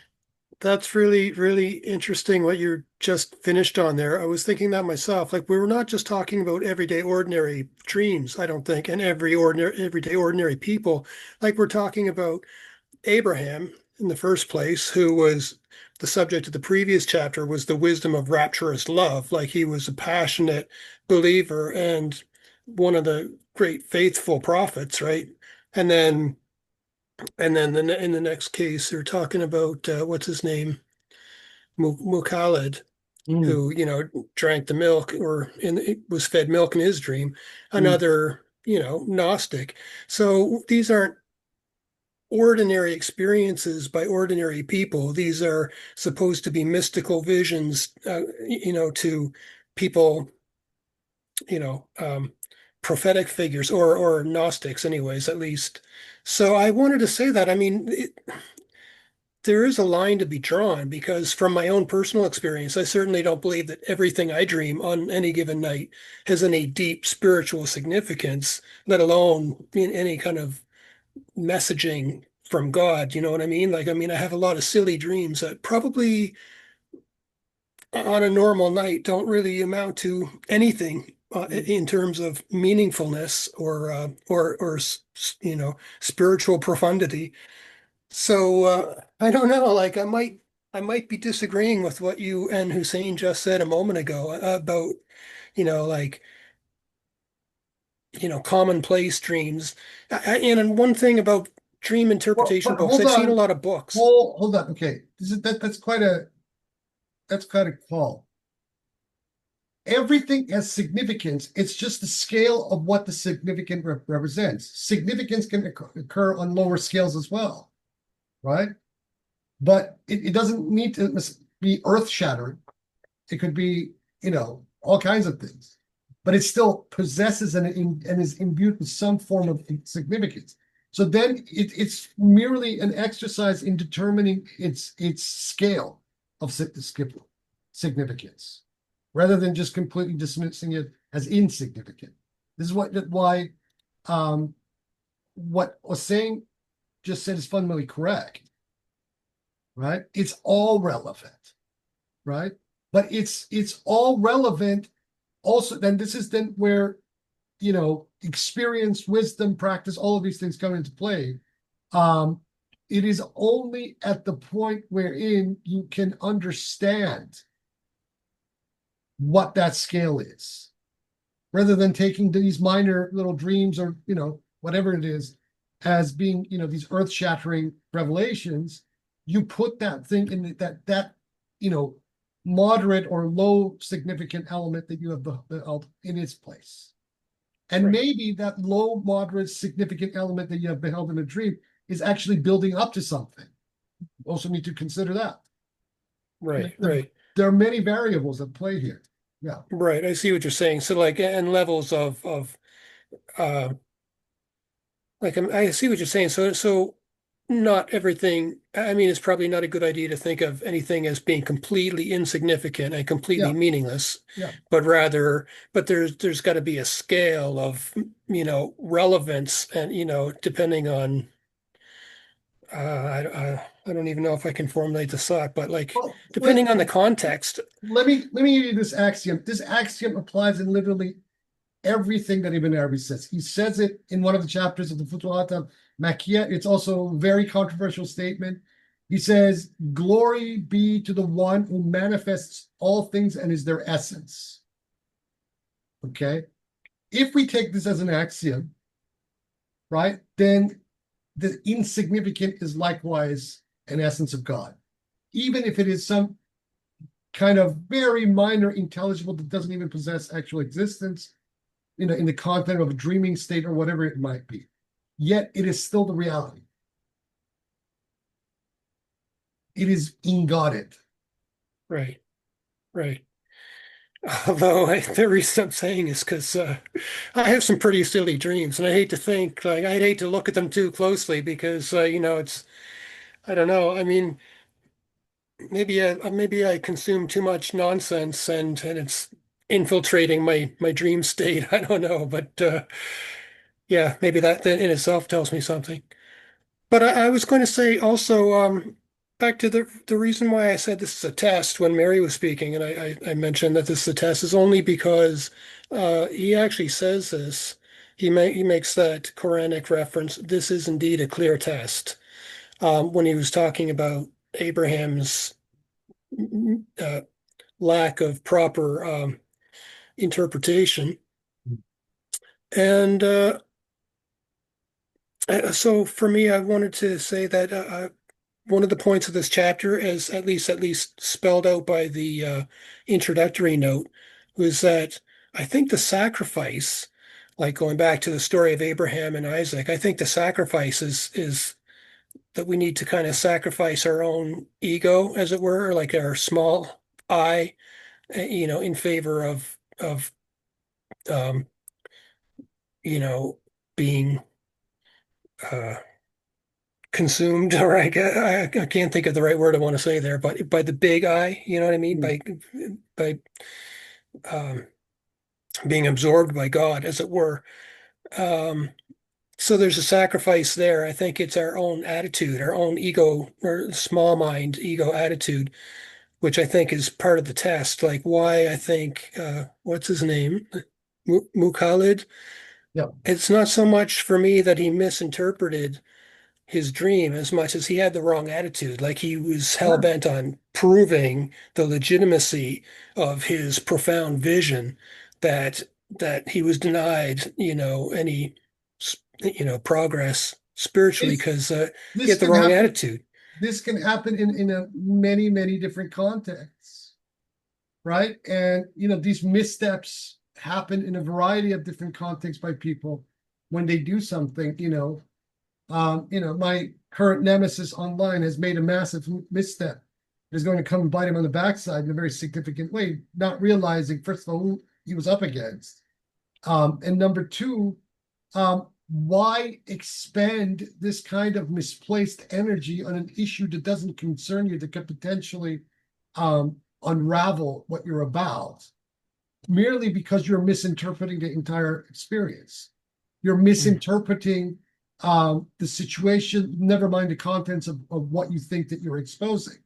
That's really, really interesting what you just finished on there. I was thinking that myself. Like, we were not just talking about everyday ordinary dreams, I don't think, and everyday ordinary people. Like, we're talking about Abraham in the first place, who was the subject of the previous chapter, was the wisdom of rapturous love. Like, he was a passionate believer and one of the great faithful prophets, right? And then in the next case, they're talking about what's his name, Mukhalid, who drank the milk was fed milk in his dream. Another Gnostic. So these aren't ordinary experiences by ordinary people. These are supposed to be mystical visions, to people, prophetic figures or Gnostics, anyways, at least. So I wanted to say that. I mean, there is a line to be drawn because from my own personal experience, I certainly don't believe that everything I dream on any given night has any deep spiritual significance, let alone in any kind of messaging from God. You know what I mean? Like, I mean, I have a lot of silly dreams that probably on a normal night don't really amount to anything in terms of meaningfulness or spiritual profundity. So I don't know. Like, I might be disagreeing with what you and Hussein just said a moment ago about like commonplace dreams. And one thing about dream interpretation But books, hold I've seen a on. lot of books. Hold on. Okay, that's quite a call. Everything has significance. It's just the scale of what the significant represents. Significance can occur on lower scales as well, right? But it doesn't need to be earth-shattering. It could be, all kinds of things. But it still possesses and is imbued with some form of significance. So then it's merely an exercise in determining its scale of significance, rather than just completely dismissing it as insignificant. This is why what Hossein just said is fundamentally correct, right? It's all relevant, right? But it's all relevant also. Then this is then where experience, wisdom, practice, all of these things come into play. It is only at the point wherein you can understand what that scale is, rather than taking these minor little dreams or whatever it is as being these earth-shattering revelations. You put that thing in that moderate or low significant element that you have beheld in its place. And Right. maybe that low, moderate, significant element that you have beheld in a dream is actually building up to something. Also need to consider that. Right. There are many variables at play here. Yeah. Right. I see what you're saying. So like, and levels of, uh, like, I see what you're saying. So not everything, I mean, it's probably not a good idea to think of anything as being completely insignificant and completely Yeah. meaningless, Yeah. but rather, but there's got to be a scale of, relevance and, depending on, I don't even know if I can formulate the thought, but like, Well, depending on the context. let me give you this axiom. This axiom applies in literally everything that Ibn Arabi says. He says it in one of the chapters of the Futuhat of Makkiyah. It's also a very controversial statement. He says, "Glory be to the one who manifests all things and is their essence." Okay? If we take this as an axiom, right, then the insignificant is likewise an essence of God. Even if it is some kind of very minor intelligible that doesn't even possess actual existence, in the content of a dreaming state or whatever it might be. Yet it is still the reality. It is in God. Right. Right. Although the reason I'm saying is because I have some pretty silly dreams, and I hate to think like I'd hate to look at them too closely because it's I don't know. I mean, maybe I consume too much nonsense and it's infiltrating my dream state. I don't know, but yeah, maybe that in itself tells me something. But I was going to say also, back to the reason why I said this is a test when Mary was speaking, and I mentioned that this is a test is only because he actually says this. He makes that Quranic reference. This is indeed a clear test. When he was talking about Abraham's uh, lack of proper interpretation, and so for me, I wanted to say that one of the points of this chapter, as at least spelled out by the introductory note, was that I think the sacrifice, like going back to the story of Abraham and Isaac, I think the sacrifice is that we need to kind of sacrifice our own ego, as it were, like our small I, in favor of um, being uh, consumed, or I can't think of the right word I want to say there, but by the big I, you know what I mean? By um, being absorbed by God, as it were. Um, so there's a sacrifice there. I think it's our own attitude, our own ego or small mind ego attitude, which I think is part of the test. Like why I think what's his name? Mukhalid. Yeah. It's not so much for me that he misinterpreted his dream as much as he had the wrong attitude. Like he was hell bent on proving the legitimacy of his profound vision that he was denied, any, progress spiritually This, because he this had the can wrong happen. attitude. This can happen in a many, many different contexts, right? And these missteps happen in a variety of different contexts by people when they do something. My current nemesis online has made a massive misstep. Is going to come and bite him on the backside in a very significant way, not realizing, first of all, who he was up against. And number two, why expend this kind of misplaced energy on an issue that doesn't concern you, that could potentially unravel what you're about, merely because you're misinterpreting the entire experience. You're misinterpreting the situation, never mind the contents of what you think that you're exposing.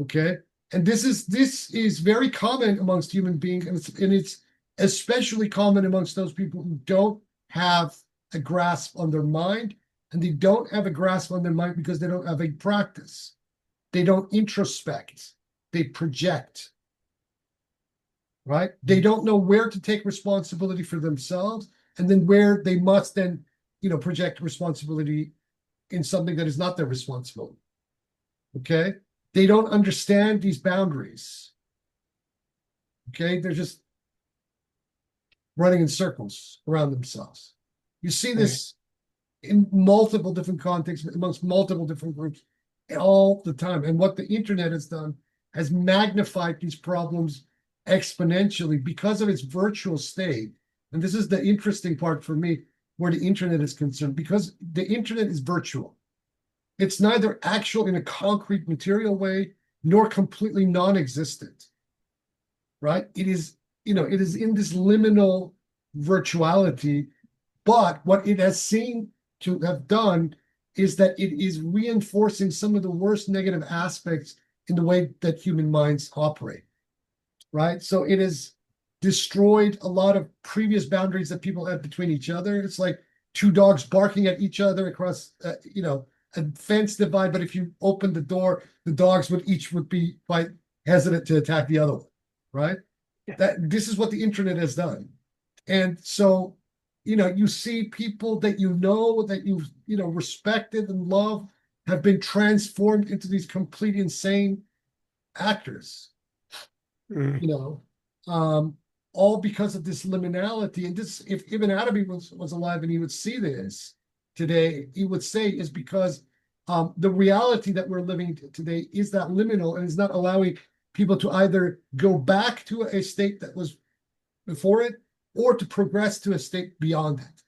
Okay. And this is very common amongst human beings, and it's especially common amongst those people who don't have a grasp on their mind, and they don't have a grasp on their mind because they don't have a practice. They don't introspect, they project, right? They don't know where to take responsibility for themselves, and then where they must then, project responsibility in something that is not their responsibility. Okay? They don't understand these boundaries. Okay? They're just running in circles around themselves. You see this in multiple different contexts, amongst multiple different groups all the time. And what the internet has done has magnified these problems exponentially because of its virtual state. And this is the interesting part for me where the internet is concerned, because the internet is virtual. It's neither actual in a concrete material way nor completely non-existent, right? It is, it is in this liminal virtuality, but what it has seemed to have done is that it is reinforcing some of the worst negative aspects in the way that human minds operate, right? So it has destroyed a lot of previous boundaries that people had between each other. It's like two dogs barking at each other across, a fence divide. But if you open the door, the dogs would be quite hesitant to attack the other one, right? Yeah. This is what the internet has done. And so, you see people that that you've, respected and loved have been transformed into these complete insane actors, Mm. All because of this liminality. And this, if Ibn Arabi was alive and he would see this today, he would say is because the reality that we're living today is that liminal and is not allowing people to either go back to a state that was before it or to progress to a state beyond it.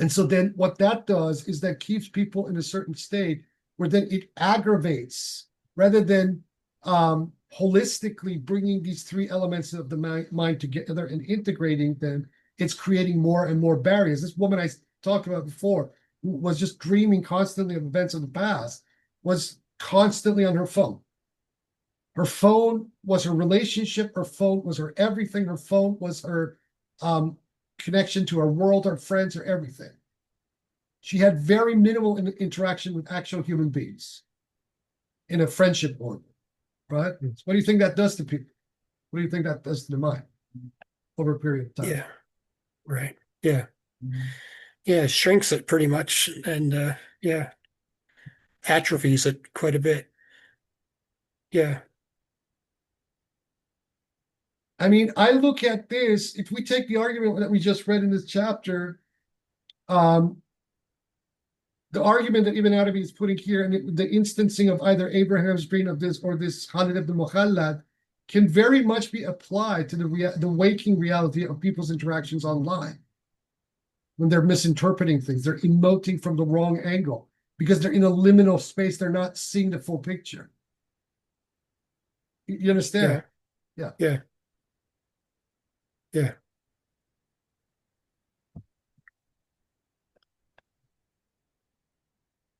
And so then what that does is that keeps people in a certain state where then it aggravates rather than holistically bringing these three elements of the mind together and integrating them. It's creating more and more barriers. This woman I talked about before, who was just dreaming constantly of events of the past, was constantly on her phone. Her phone was her relationship. Her phone was her everything. Her phone was her connection to her world, her friends, her everything. She had very minimal interaction with actual human beings in a friendship orbit, right? So what do you think that does to people? What do you think that does to the mind over a period of time? Yeah. Right. Yeah. Yeah. It shrinks it pretty much, and yeah, atrophies it quite a bit. Yeah. I mean, I look at this, if we take the argument that we just read in this chapter, the argument that Ibn Arabi is putting here, and the instancing of either Abraham's dream of this or this Khalid ibn Mukhallad, can very much be applied to the waking reality of people's interactions online. When they're misinterpreting things, they're emoting from the wrong angle because they're in a liminal space. They're not seeing the full picture. You understand? Yeah. Yeah. Yeah.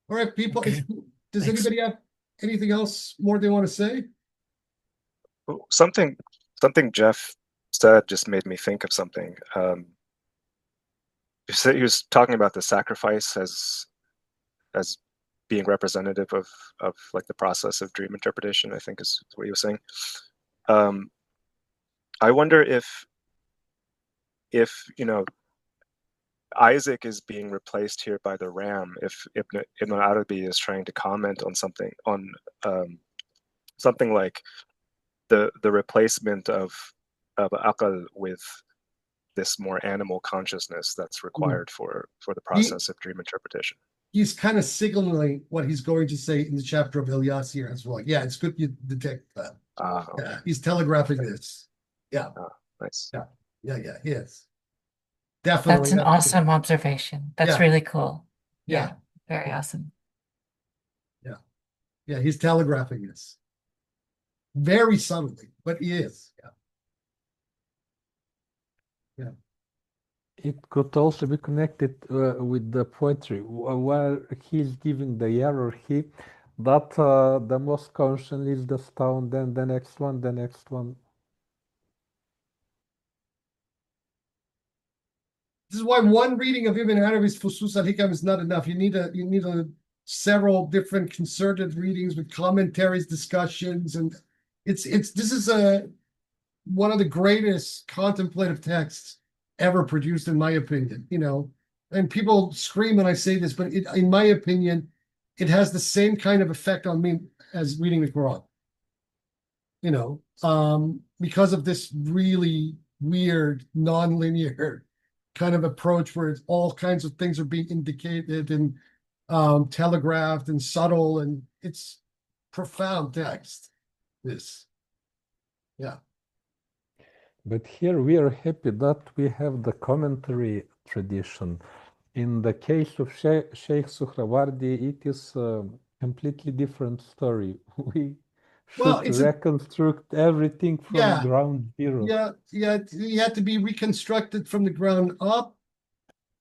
All right, people. Okay. Does Thanks. anybody have anything else more they want to say? Something Jeff said just made me think of something. He was talking about the sacrifice as being representative of like the process of dream interpretation, I think is what he was saying. I wonder if Isaac is being replaced here by the ram, if Ibn Arabi is trying to comment on something like the replacement of aql with this more animal consciousness that's required for the process of dream interpretation. He's kind of signaling what he's going to say in the chapter of Ilyas here as well. Yeah, it's good you detect that. Okay. Yeah, he's telegraphing this. Yeah. Nice. Yeah, he is. Definitely. That's an awesome observation. That's Yeah. really cool. Yeah. Very awesome. Yeah, he's telegraphing this. Very subtly, but he is. Yeah. It could also be connected with the poetry, where he's giving the hierarchy that the most conscious is the stone, then the next one, the next one. This is why one reading of Ibn Arabi's Fusus al-Hikam is not enough. You need several different concerted readings with commentaries, discussions, and this is one of the greatest contemplative texts ever produced, in my opinion. And people scream when I say this, but in my opinion, it has the same kind of effect on me as reading the Quran. Because of this really weird, non-linear kind of approach where all kinds of things are being indicated and telegraphed and subtle, and it's profound text. Yeah. But here we are happy that we have the commentary tradition. In the case of Sheikh Suhrawardi, it is a completely different story. We Well, should reconstruct everything from yeah, ground zero. yeah. He had to be reconstructed from the ground up,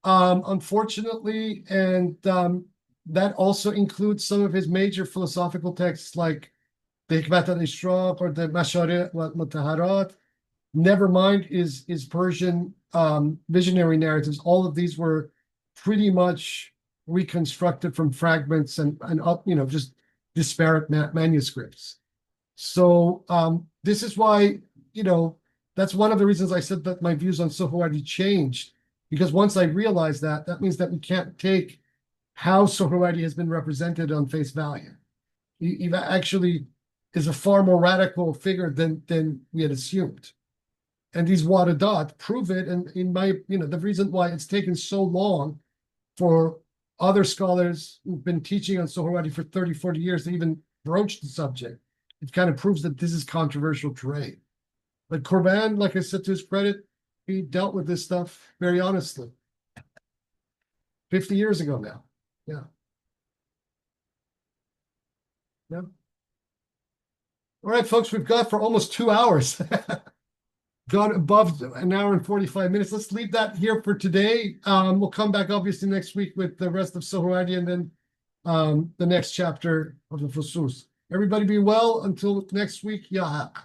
unfortunately, and that also includes some of his major philosophical texts like the Hikmat al-Ishraq or the Mashari' wal Mutaharat. Never mind his Persian visionary narratives. All of these were pretty much reconstructed from fragments and just disparate manuscripts. So this is why, that's one of the reasons I said that my views on Sohrawardi changed, because once I realized that, that means that we can't take how Sohrawardi has been represented on face value. He actually is a far more radical figure than we had assumed. And these Waradat prove it. And in my, the reason why it's taken so long for other scholars who've been teaching on Sohrawardi for 30, 40 years to even broach the subject, it kind of proves that this is controversial terrain. But Corban, like I said, to his credit, he dealt with this stuff very honestly. 50 years ago now. Yeah. Yeah. All right, folks, we've got for almost 2 hours. Gone above an hour and 45 minutes. Let's leave that here for today. We'll come back obviously next week with the rest of Sohrawardi and then the next chapter of the Fusus. Everybody be well until next week. Yahak.